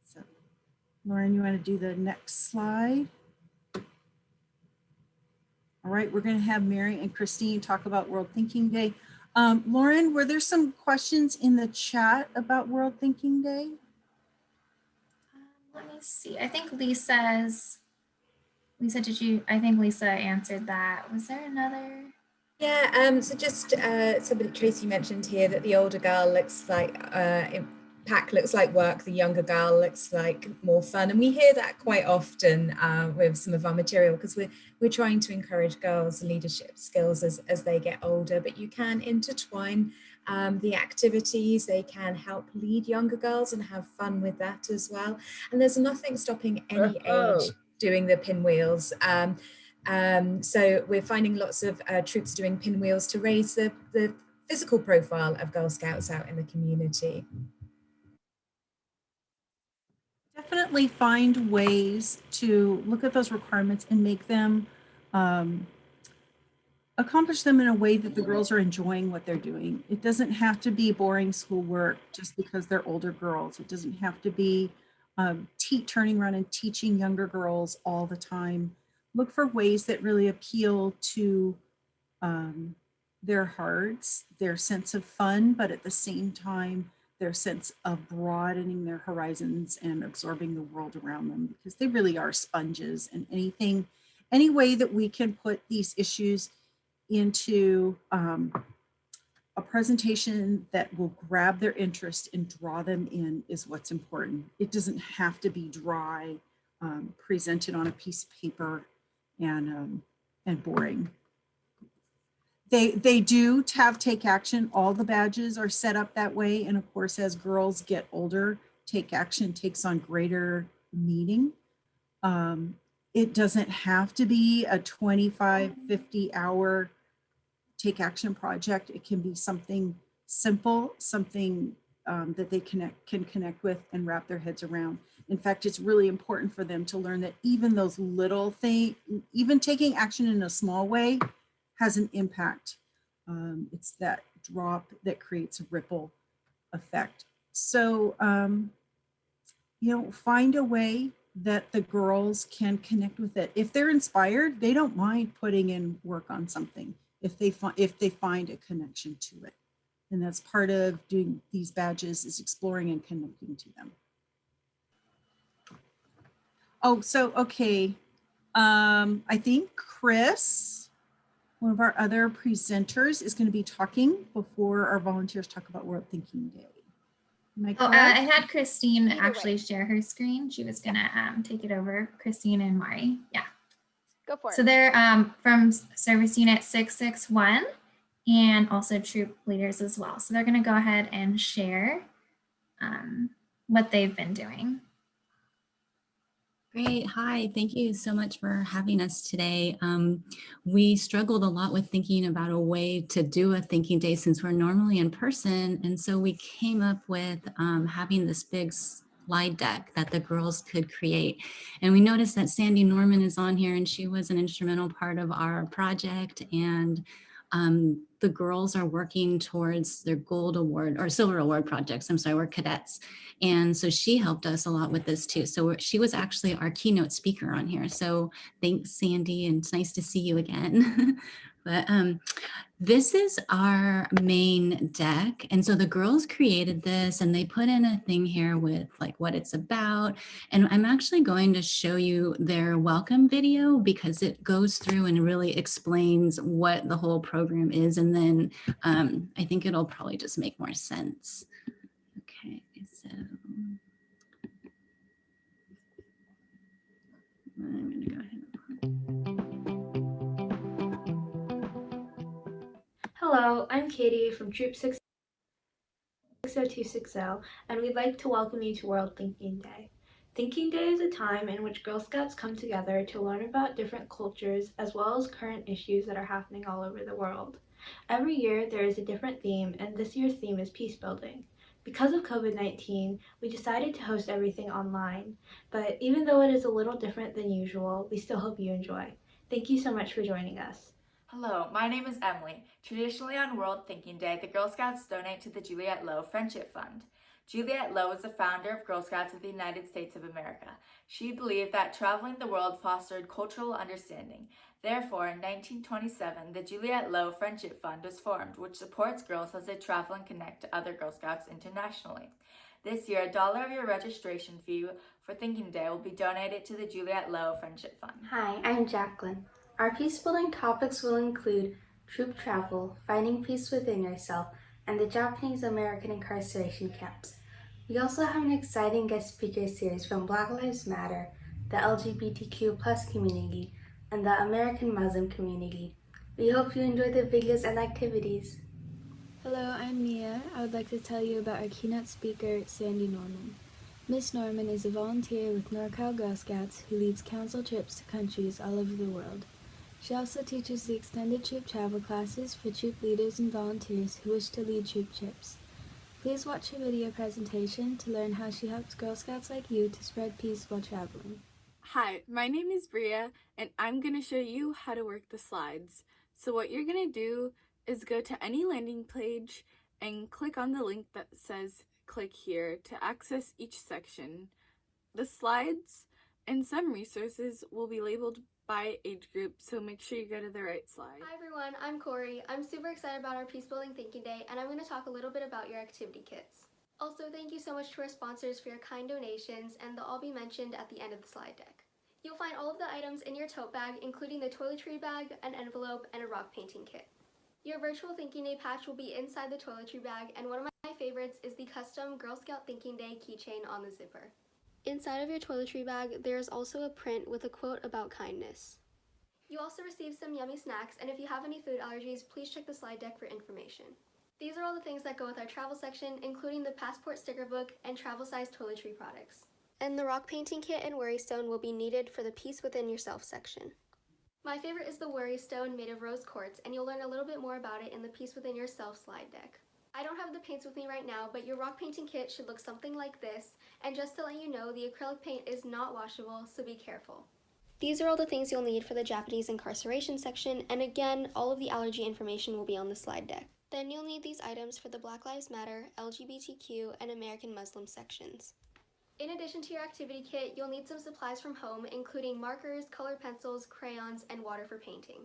So, Lauren, you want to do the next slide? All right, we're going to have Mary and Christine talk about World Thinking Day. Lauren, were there some questions in the chat about World Thinking Day? Let me see. I think Lisa's. Lisa, did you? I think Lisa answered that. Was there another? Yeah, so just somebody, Tracy mentioned here that the older girl looks like, pack looks like work, the younger girl looks like more fun. And we hear that quite often with some of our material because we're trying to encourage girls' leadership skills as they get older, but you can intertwine the activities. They can help lead younger girls and have fun with that as well. And there's nothing stopping any age doing the pinwheels. So we're finding lots of troops doing pinwheels to raise the physical profile of Girl Scouts out in the community. Definitely find ways to look at those requirements and make them accomplish them in a way that the girls are enjoying what they're doing. It doesn't have to be boring schoolwork just because they're older girls. It doesn't have to be turning around and teaching younger girls all the time. Look for ways that really appeal to their hearts, their sense of fun, but at the same time, their sense of broadening their horizons and absorbing the world around them, because they really are sponges. And any way that we can put these issues into a presentation that will grab their interest and draw them in is what's important. It doesn't have to be dry, presented on a piece of paper and boring. They do have take action. All the badges are set up that way. And of course, as girls get older, take action takes on greater meaning. It doesn't have to be a 25, 50 hour take action project. It can be something simple, something that they can connect with and wrap their heads around. In fact, it's really important for them to learn that even those little things, even taking action in a small way has an impact. It's that drop that creates a ripple effect. So, find a way that the girls can connect with it. If they're inspired, they don't mind putting in work on something if they find a connection to it. And that's part of doing these badges, is exploring and connecting to them. Oh, so, okay. I think Chris, one of our other presenters, is going to be talking before our volunteers talk about World Thinking Day. I had Christine actually share her screen. She was gonna take it over. Christine and Mari. Yeah. Go for it. So they're from Service Unit 661 and also troop leaders as well. So they're gonna go ahead and share what they've been doing. Great. Hi, thank you so much for having us today. We struggled a lot with thinking about a way to do a thinking day since we're normally in person. And so we came up with having this big slide deck that the girls could create. And we noticed that Sandy Norman is on here, and she was an instrumental part of our project. And the girls are working towards their gold award or silver award projects. I'm sorry, we're cadets. And so she helped us a lot with this too. So she was actually our keynote speaker on here. So thanks, Sandy, and it's nice to see you again. But this is our main deck. And so the girls created this and they put in a thing here with like what it's about. And I'm actually going to show you their welcome video because it goes through and really explains what the whole program is. And then I think it'll probably just make more sense. Okay, so I'm going to go ahead and Hello, I'm Katie from Troop 60260, and we'd like to welcome you to World Thinking Day. Thinking Day is a time in which Girl Scouts come together to learn about different cultures as well as current issues that are happening all over the world. Every year there is a different theme, and this year's theme is peace building. Because of COVID-19, we decided to host everything online, but even though it is a little different than usual, we still hope you enjoy. Thank you so much for joining us. Hello, my name is Emily. Traditionally on World Thinking Day, the Girl Scouts donate to the Juliette Lowe Friendship Fund. Juliette Lowe is the founder of Girl Scouts of the United States of America. She believed that traveling the world fostered cultural understanding. Therefore, in 1927, the Juliette Lowe Friendship Fund was formed, which supports girls as they travel and connect to other Girl Scouts internationally. This year, $1 of your registration fee for Thinking Day will be donated to the Juliette Lowe Friendship Fund. Hi, I'm Jacqueline. Our peace-building topics will include troop travel, finding peace within yourself, and the Japanese-American incarceration camps. We also have an exciting guest speaker series from Black Lives Matter, the LGBTQ+ community, and the American Muslim community. We hope you enjoy the videos and activities. Hello, I'm Mia. I would like to tell you about our keynote speaker, Sandy Norman. Miss Norman is a volunteer with NorCal Girl Scouts who leads council trips to countries all over the world. She also teaches the extended troop travel classes for troop leaders and volunteers who wish to lead troop trips. Please watch her video presentation to learn how she helps Girl Scouts like you to spread peace while traveling. Hi, my name is Bria, and I'm going to show you how to work the slides. So what you're going to do is go to any landing page and click on the link that says click here to access each section. The slides and some resources will be labeled by age group, so make sure you go to the right slide. Hi everyone, I'm Corey. I'm super excited about our Peace Building Thinking Day, and I'm going to talk a little bit about your activity kits. Also, thank you so much to our sponsors for your kind donations, and they'll all be mentioned at the end of the slide deck. You'll find all of the items in your tote bag, including the toiletry bag, an envelope, and a rock painting kit. Your virtual Thinking Day patch will be inside the toiletry bag, and one of my favorites is the custom Girl Scout Thinking Day keychain on the zipper. Inside of your toiletry bag, there is also a print with a quote about kindness. You also receive some yummy snacks, and if you have any food allergies, please check the slide deck for information. These are all the things that go with our travel section, including the passport sticker book and travel-sized toiletry products. And the rock painting kit and worry stone will be needed for the Peace Within Yourself section. My favorite is the worry stone made of rose quartz, and you'll learn a little bit more about it in the Peace Within Yourself slide deck. I don't have the paints with me right now, but your rock painting kit should look something like this, and just to let you know, the acrylic paint is not washable, so be careful. These are all the things you'll need for the Japanese incarceration section, and again, all of the allergy information will be on the slide deck. Then you'll need these items for the Black Lives Matter, LGBTQ, and American Muslim sections. In addition to your activity kit, you'll need some supplies from home, including markers, colored pencils, crayons, and water for painting.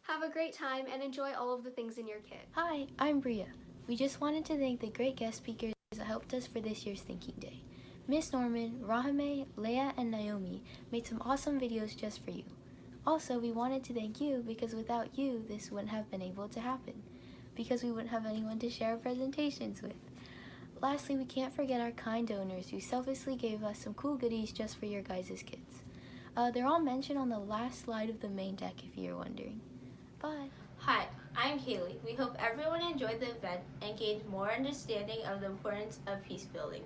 Have a great time and enjoy all of the things in your kit. Hi, I'm Bria. We just wanted to thank the great guest speakers that helped us for this year's Thinking Day. Miss Norman, Rahame, Leah, and Naomi made some awesome videos just for you. Also, we wanted to thank you because without you, this wouldn't have been able to happen, because we wouldn't have anyone to share our presentations with. Lastly, we can't forget our kind donors who selflessly gave us some cool goodies just for your guys' kids. They're all mentioned on the last slide of the main deck if you're wondering. Bye. Hi, I'm Kaylee. We hope everyone enjoyed the event and gained more understanding of the importance of peace building.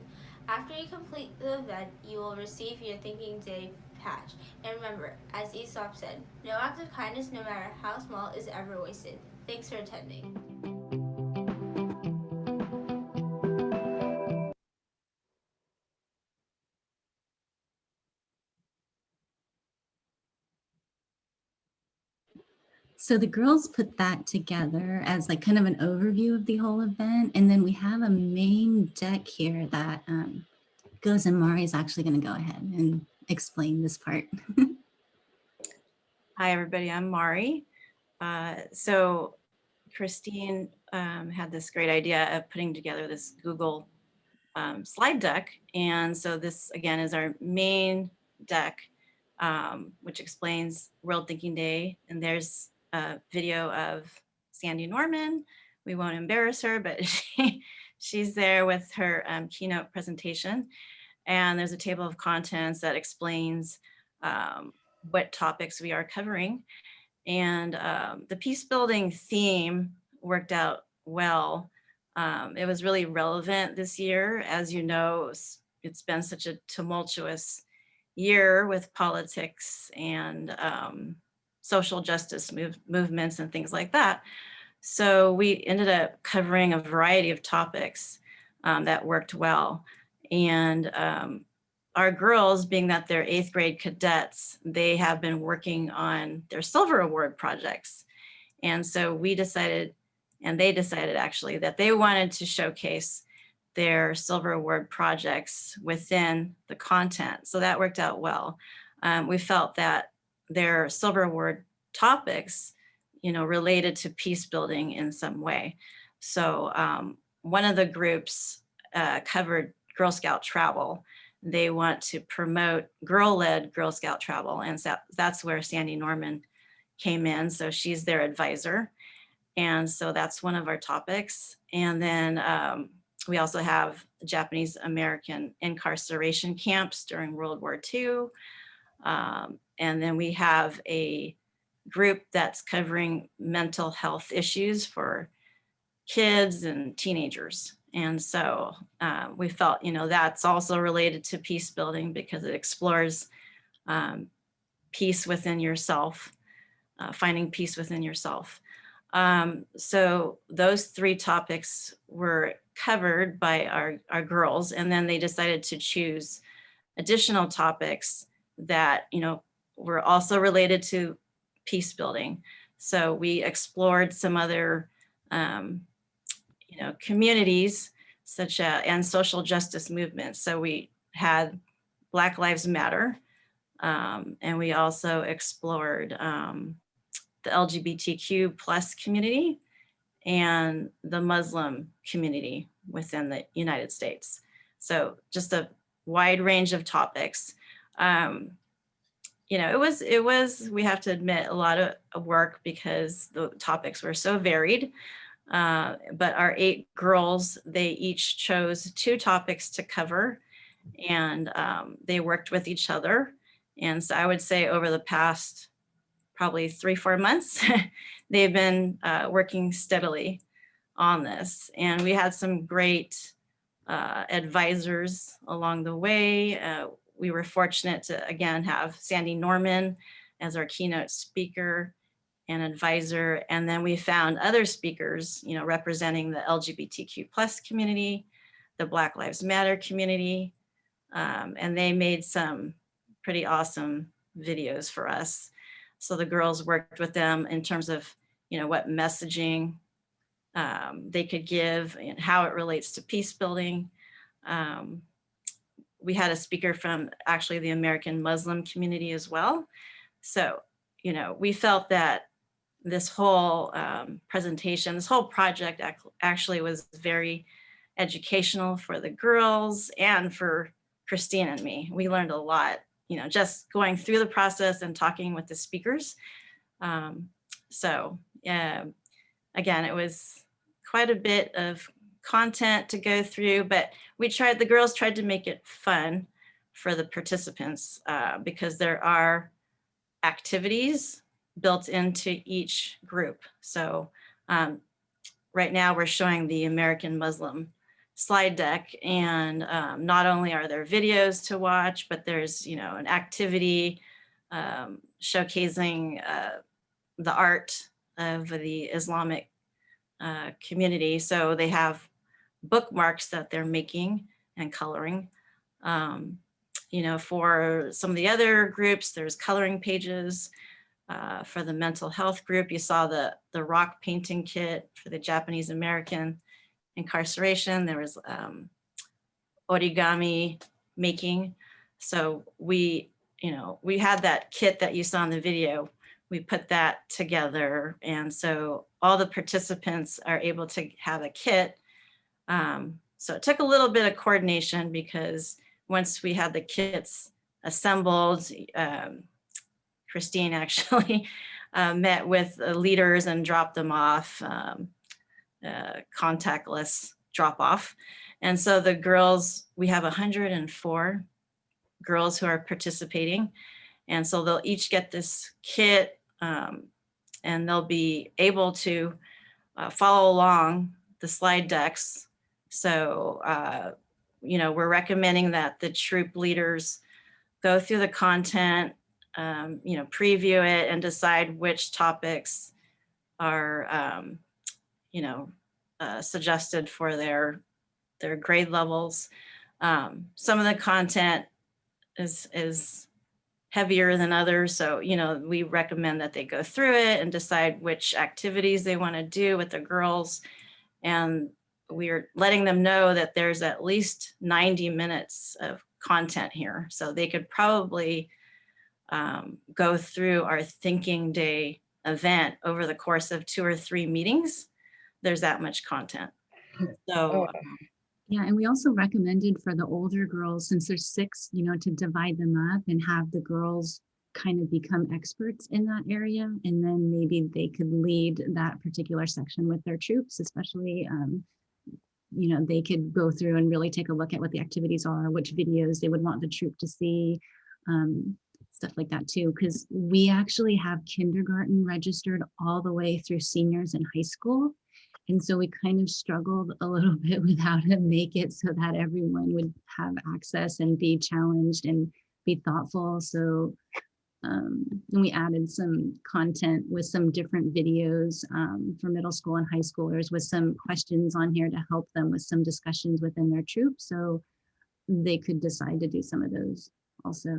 After you complete the event, you will receive your Thinking Day patch. And remember, as Aesop said, no act of kindness, no matter how small, is ever wasted. Thanks for attending. So the girls put that together as like kind of an overview of the whole event. And then we have a main deck here that goes, and Mari's actually going to go ahead and explain this part. Hi, everybody. I'm Mari. So Christine had this great idea of putting together this Google slide deck. And so this, again, is our main deck, which explains World Thinking Day. And there's a video of Sandy Norman. We won't embarrass her, but she's there with her keynote presentation. And there's a table of contents that explains what topics we are covering. And the peace building theme worked out well. It was really relevant this year. As you know, it's been such a tumultuous year with politics and social justice movements and things like that. So we ended up covering a variety of topics that worked well. And our girls, being that they're 8th grade cadets, they have been working on their Silver Award projects. And so we decided, and they decided actually, that they wanted to showcase their Silver Award projects within the content. So that worked out well. We felt that their Silver Award topics, related to peace building in some way. So one of the groups covered Girl Scout travel. They want to promote girl-led Girl Scout travel. And so that's where Sandy Norman came in. So she's their advisor. And so that's one of our topics. And then we also have Japanese American incarceration camps during World War II. And then we have a group that's covering mental health issues for kids and teenagers. And so we felt, that's also related to peace building because it explores peace within yourself. finding peace within yourself. So those 3 topics were covered by our girls, and then they decided to choose additional topics that, you know, were also related to peace building. So we explored some other, you know, communities such as, and social justice movements. So we had Black Lives Matter, and we also explored the LGBTQ plus community and the Muslim community within the United States. So just a wide range of topics. You know, it was, we have to admit, a lot of work because the topics were so varied. But our 8 girls, they each chose 2 topics to cover, and they worked with each other. And so I would say over the past probably 3-4 months, they've been working steadily on this. And we had some great advisors along the way. We were fortunate to, again, have Sandy Norman as our keynote speaker and advisor. And then we found other speakers, you know, representing the LGBTQ plus community, the Black Lives Matter community. And they made some pretty awesome videos for us. So the girls worked with them in terms of, you know, what messaging they could give and how it relates to peace building. We had a speaker from actually the American Muslim community as well. So, you know, we felt that this whole presentation, this whole project actually was very educational for the girls and for Christine and me. We learned a lot, you know, just going through the process and talking with the speakers. So again, it was quite a bit of content to go through, but the girls tried to make it fun for the participants because there are activities built into each group. So right now we're showing the American Muslim slide deck, and not only are there videos to watch, but there's, you know, an activity showcasing the art of the Islamic community. So they have bookmarks that they're making and coloring. You know, for some of the other groups, there's coloring pages. For the mental health group, you saw the rock painting kit. For the Japanese American incarceration, there was origami making. So we, you know, we had that kit that you saw in the video. We put that together, and so all the participants are able to have a kit. So it took a little bit of coordination because once we had the kits assembled, Christine actually met with leaders and dropped them off, contactless drop off. And so the girls, we have 104 girls who are participating. And so they'll each get this kit, and they'll be able to follow along the slide decks. So, you know, we're recommending that the troop leaders go through the content, you know, preview it and decide which topics are, you know, suggested for their grade levels. Some of the content is heavier than others. So, you know, we recommend that they go through it and decide which activities they want to do with the girls. And we're letting them know that there's at least 90 minutes of content here. So they could probably go through our Thinking Day event over the course of 2 or 3 meetings. There's that much content. So yeah, and we also recommended for the older girls, since there's 6, you know, to divide them up and have the girls kind of become experts in that area. And then maybe they could lead that particular section with their troops, especially, you know, they could go through and really take a look at what the activities are, which videos they would want the troop to see, stuff like that too. Because we actually have kindergarten registered all the way through seniors in high school. And so we kind of struggled a little bit with how to make it so that everyone would have access and be challenged and be thoughtful. So And we added some content with some different videos for middle school and high schoolers with some questions on here to help them with some discussions within their troop. So they could decide to do some of those also.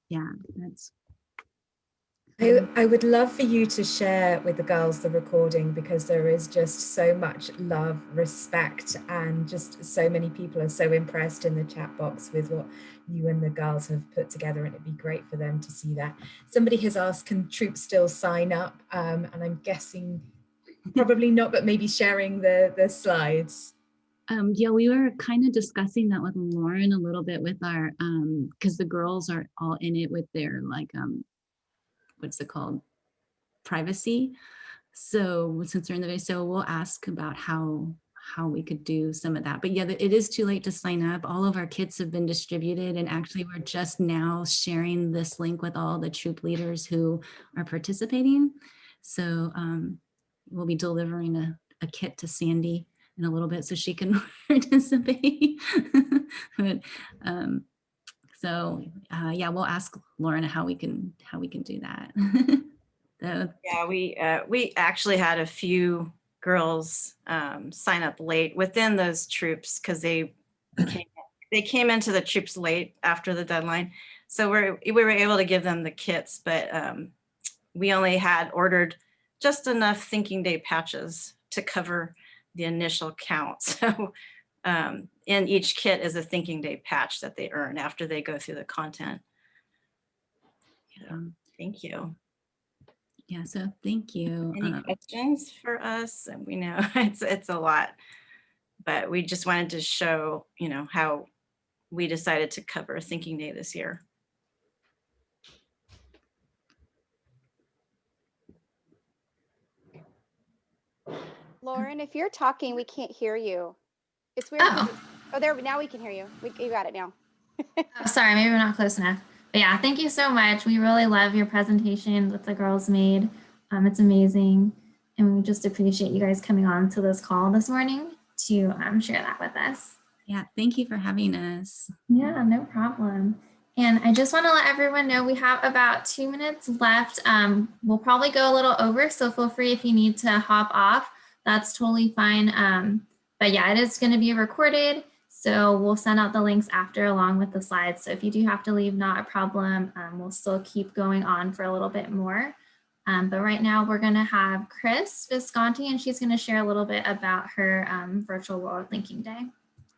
Yeah, that's. I would love for you to share with the girls the recording, because there is just so much love, respect, and just so many people are so impressed in the chat box with what you and the girls have put together, and it'd be great for them to see that. Somebody has asked, can troops still sign up? And I'm guessing probably not, but maybe sharing the slides. Yeah, we were kind of discussing that with Lauren a little bit with our, because the girls are all in it with their like, what's it called? Privacy. So since they're in the video, so we'll ask about how we could do some of that. But yeah, it is too late to sign up. All of our kits have been distributed, and actually we're just now sharing this link with all the troop leaders who are participating. So we'll be delivering a kit to Sandy in a little bit so she can participate. But, so yeah, we'll ask Lauren how we can do that. Yeah, we actually had a few girls sign up late within those troops because they came into the troops late after the deadline. So we were able to give them the kits, but we only had ordered just enough Thinking Day patches to cover the initial count. So in each kit is a Thinking Day patch that they earn after they go through the content. Yeah, thank you. Yeah, so thank you. Any questions for us? And we know it's a lot, but we just wanted to show, how we decided to cover Thinking Day this year. Lauren, if you're talking, we can't hear you. It's weird. Oh, there, now we can hear you. You got it now. Oh, sorry, maybe we're not close enough. But yeah, thank you so much. We really love your presentation that the girls made. It's amazing. And we just appreciate you guys coming on to this call this morning to share that with us. Yeah, thank you for having us. Yeah, no problem. And I just want to let everyone know we have about 2 minutes left. We'll probably go a little over, so feel free if you need to hop off. That's totally fine. But yeah, it is going to be recorded. So we'll send out the links after along with the slides. So if you do have to leave, not a problem. We'll still keep going on for a little bit more. But right now we're going to have Chris Visconti, and she's going to share a little bit about her virtual World Thinking Day.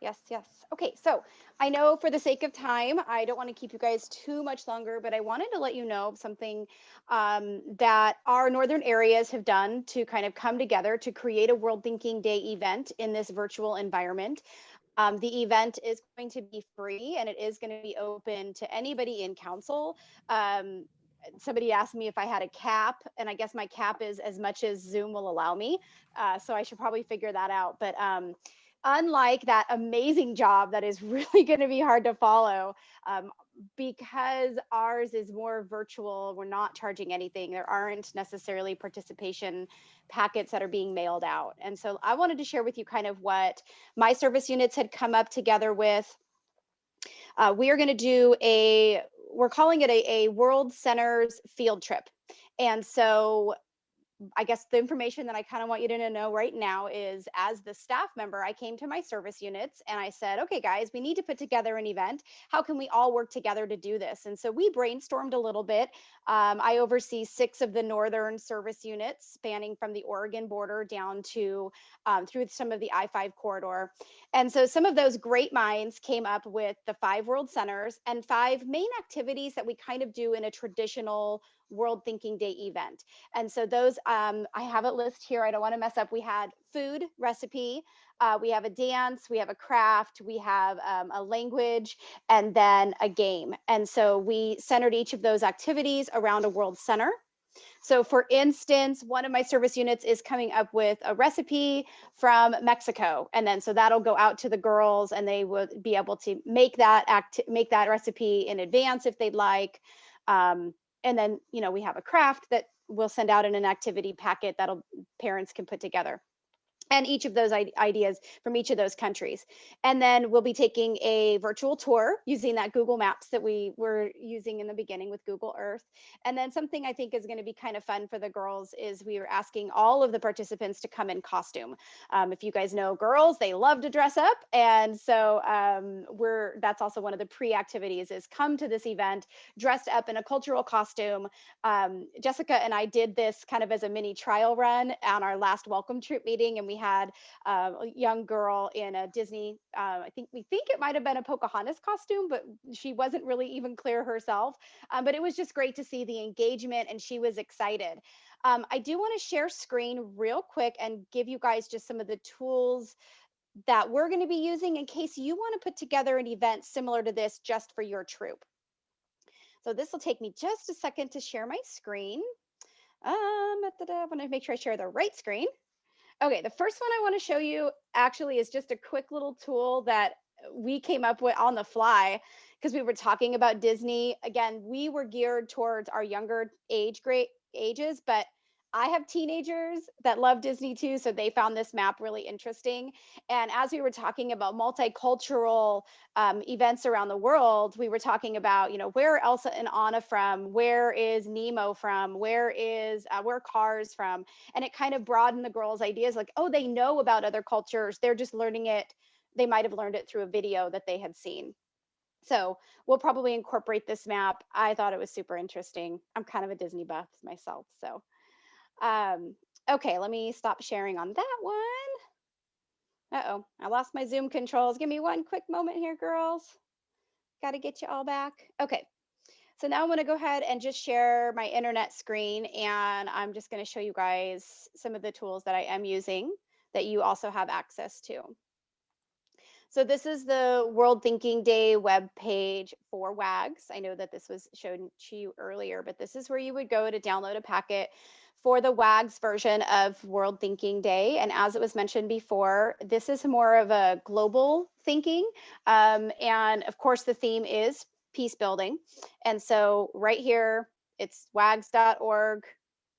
Yes, yes. Okay, so I know for the sake of time, I don't want to keep you guys too much longer, but I wanted to let you know something that our northern areas have done to kind of come together to create a World Thinking Day event in this virtual environment. The event is going to be free, and it is going to be open to anybody in council. Somebody asked me if I had a cap, and I guess my cap is as much as Zoom will allow me. So I should probably figure that out. But unlike that amazing job that is really going to be hard to follow, because ours is more virtual, we're not charging anything. There aren't necessarily participation packets that are being mailed out. And so I wanted to share with you kind of what my service units had come up together with. We are going to do we're calling it a World Centers field trip. And so I guess the information that I kind of want you to know right now is, as the staff member, I came to my service units and I said, okay, guys, we need to put together an event. How can we all work together to do this? And so we brainstormed a little bit. I oversee 6 of the northern service units spanning from the Oregon border down to through some of the I-5 corridor. And so some of those great minds came up with the 5 World Centers and 5 main activities that we kind of do in a traditional World Thinking Day event. And so those, I have a list here. I don't want to mess up. We had food recipe, we have a dance, we have a craft, we have a language, and then a game. And so we centered each of those activities around a World Center. So for instance, one of my service units is coming up with a recipe from Mexico. And then so that'll go out to the girls and they will be able to make that recipe in advance if they'd like. And then, we have a craft that we'll send out in an activity packet that'll parents can put together. and each of those ideas from each of those countries. And then we'll be taking a virtual tour using that Google Maps that we were using in the beginning with Google Earth. And then something I think is going to be kind of fun for the girls is we were asking all of the participants to come in costume. If you guys know girls, they love to dress up. And so that's also one of the pre-activities is come to this event dressed up in a cultural costume. Jessica and I did this kind of as a mini trial run on our last welcome troop meeting, and we had a young girl in a Disney, we think it might have been a Pocahontas costume, but she wasn't really even clear herself. But it was just great to see the engagement, and she was excited. I do want to share screen real quick and give you guys just some of the tools that we're going to be using in case you want to put together an event similar to this just for your troop. So this will take me just a second to share my screen. I want to make sure I share the right screen. Okay, the first one I want to show you actually is just a quick little tool that we came up with on the fly because we were talking about Disney. Again, we were geared towards our younger ages, but I have teenagers that love Disney too, so they found this map really interesting. And as we were talking about multicultural events around the world, we were talking about, where are Elsa and Anna from? Where is Nemo from? Where are Cars from? And it kind of broadened the girls' ideas like, oh, they know about other cultures. They're just learning it. They might have learned it through a video that they had seen. So we'll probably incorporate this map. I thought it was super interesting. I'm kind of a Disney buff myself, so. Okay, let me stop sharing on that one. Uh-oh, I lost my Zoom controls. Give me one quick moment here, girls. Got to get you all back. Okay, so now I'm going to go ahead and just share my internet screen, and I'm just going to show you guys some of the tools that I am using that you also have access to. So this is the World Thinking Day web page for WAGs. I know that this was shown to you earlier, but this is where you would go to download a packet for the WAGs version of World Thinking Day. And as it was mentioned before, this is more of a global thinking. And of course, the theme is peace building. And so right here, it's wags.org.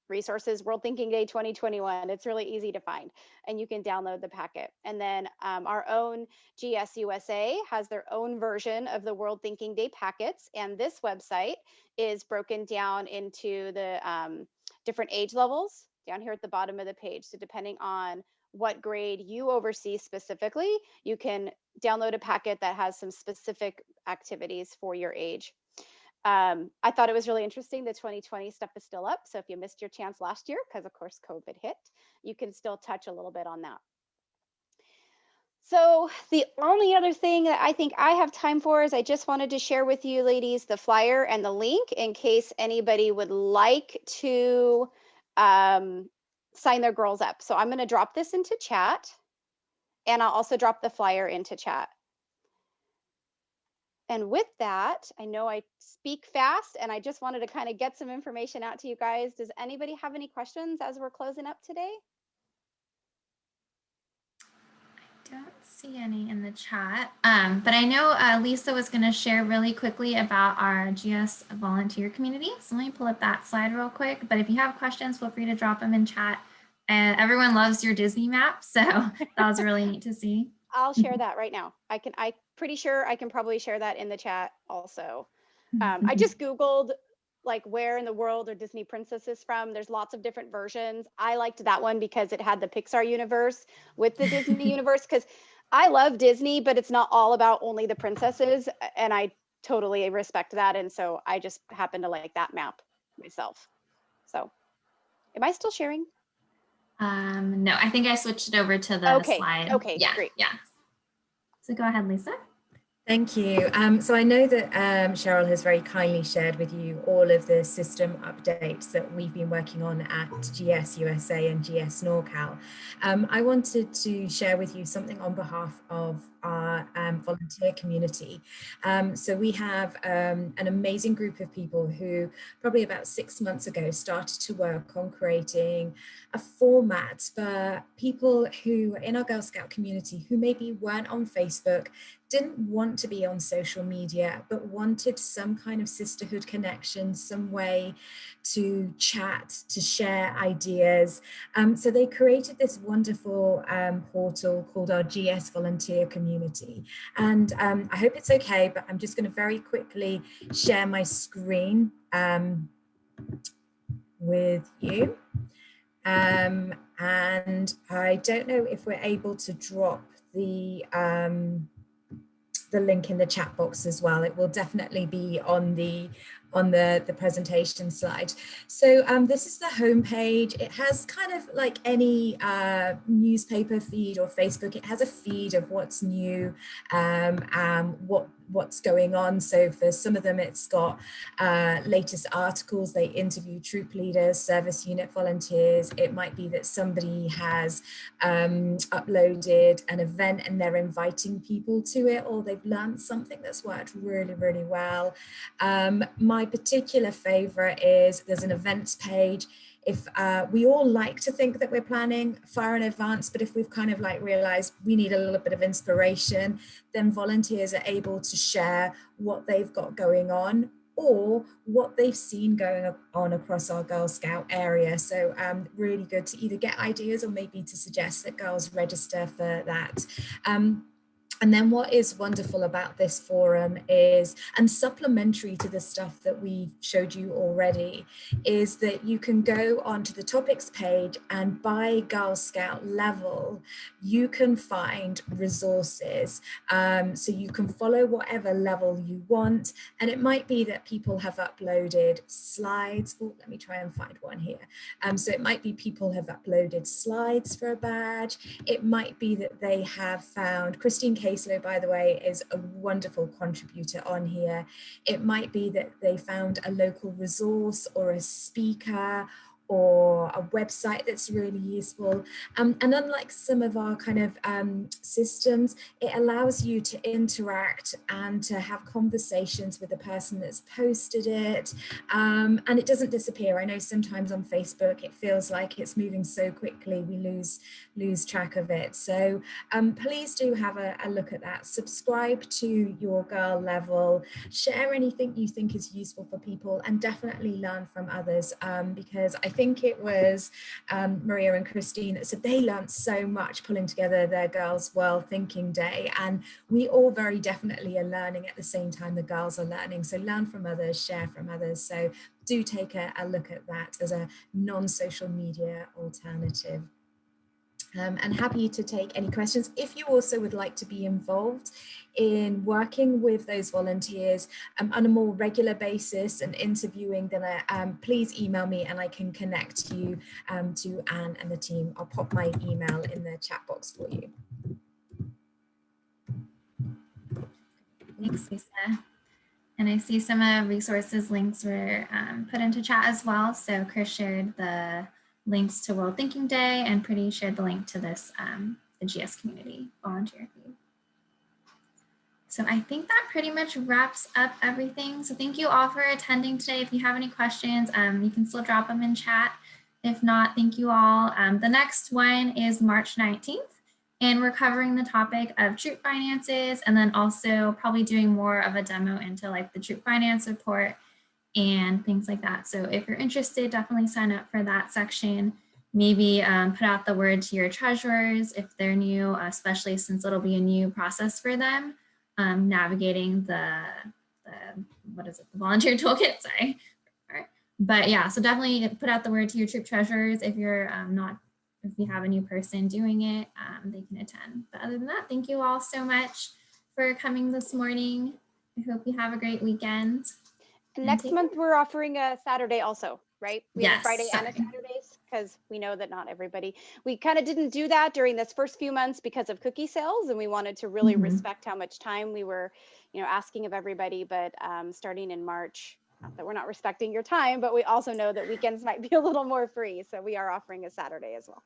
Resources, World Thinking Day 2021. It's really easy to find, and you can download the packet. And then our own GS USA has their own version of the World Thinking Day packets, and this website is broken down into the different age levels down here at the bottom of the page. So depending on what grade you oversee specifically, you can download a packet that has some specific activities for your age. I thought it was really interesting. The 2020 stuff is still up. So if you missed your chance last year, because of course COVID hit, you can still touch a little bit on that. So the only other thing that I think I have time for is I just wanted to share with you ladies the flyer and the link in case anybody would like to sign their girls up. So I'm going to drop this into chat, and I'll also drop the flyer into chat. And with that, I know I speak fast, and I just wanted to kind of get some information out to you guys. Does anybody have any questions as we're closing up today? I don't see any in the chat, but I know Lisa was going to share really quickly about our GS volunteer community. So let me pull up that slide real quick. But if you have questions, feel free to drop them in chat. And everyone loves your Disney map, so that was really neat to see. I'll share that right now. I'm pretty sure I can probably share that in the chat also. I just Googled like where in the world are Disney princesses from. There's lots of different versions. I liked that one because it had the Pixar universe with the Disney universe, because I love Disney, but it's not all about only the princesses. And I totally respect that. And so I just happen to like that map myself. So am I still sharing? No, I think I switched it over to the slide. Okay, yeah, great. Yeah. So go ahead, Lisa. Thank you. So I know that Cheryl has very kindly shared with you all of the system updates that we've been working on at GS USA and GS NorCal. I wanted to share with you something on behalf of our volunteer community. So we have an amazing group of people who probably about 6 months ago started to work on creating a format for people who in our Girl Scout community who maybe weren't on Facebook, didn't want to be on social media, but wanted some kind of sisterhood connection, some way to chat, to share ideas. So they created this wonderful portal called our GS volunteer community. And I hope it's okay, but I'm just going to very quickly share my screen with you. And I don't know if we're able to drop the link in the chat box as well. It will definitely be on the presentation slide. So this is the homepage. It has kind of like any newspaper feed or Facebook. It has a feed of what's new, what's going on. So for some of them, it's got latest articles. They interview troop leaders, service unit volunteers. It might be that somebody has uploaded an event and they're inviting people to it, or they've learned something that's worked really, really well. My particular favorite is there's an events page. If we all like to think that we're planning far in advance, but if we've kind of like realized we need a little bit of inspiration, then volunteers are able to share what they've got going on or what they've seen going on across our Girl Scout area. So really good to either get ideas or maybe to suggest that girls register for that. And then what is wonderful about this forum is, and supplementary to the stuff that we showed you already, is that you can go onto the topics page and by Girl Scout level, you can find resources. So you can follow whatever level you want. And it might be that people have uploaded slides. Oh, let me try and find one here. So it might be people have uploaded slides for a badge. It might be that they have found, Christine Caslow, by the way, is a wonderful contributor on here. It might be that they found a local resource or a speaker or a website that's really useful. And unlike some of our kind of systems, it allows you to interact and to have conversations with the person that's posted it. And it doesn't disappear. I know sometimes on Facebook, it feels like it's moving so quickly, we lose track of it. So please do have a look at that. Subscribe to your girl level, share anything you think is useful for people, and definitely learn from others, because I think it was Maria and Christine that said they learned so much pulling together their Girls World Thinking Day, and we all very definitely are learning at the same time the girls are learning. So learn from others, share from others. So do take a look at that as a non-social media alternative. And happy to take any questions. If you also would like to be involved in working with those volunteers on a more regular basis and interviewing, then please email me and I can connect you to Anne and the team. I'll pop my email in the chat box for you. Thanks, Lisa. And I see some resources links were put into chat as well. So Chris shared the links to World Thinking Day, and Pretty shared the link to this, the GS community volunteer feed. So I think that pretty much wraps up everything. So thank you all for attending today. If you have any questions, you can still drop them in chat. If not, thank you all. The next one is March 19th, and we're covering the topic of troop finances, and then also probably doing more of a demo into like the troop finance report and things like that. So if you're interested, definitely sign up for that section. Maybe put out the word to your treasurers if they're new, especially since it'll be a new process for them, navigating the volunteer toolkit, sorry. All right. But yeah, so definitely put out the word to your troop treasurers if you're if you have a new person doing it, they can attend. But other than that, thank you all so much for coming this morning. I hope you have a great weekend. And next month, we're offering a Saturday also, right? We have a Friday and a Saturday. Saturdays, because we know that not everybody, we kind of didn't do that during this first few months because of cookie sales, and we wanted to really respect how much time we were, asking of everybody. But starting in March, not that we're not respecting your time, but we also know that weekends might be a little more free. So we are offering a Saturday as well.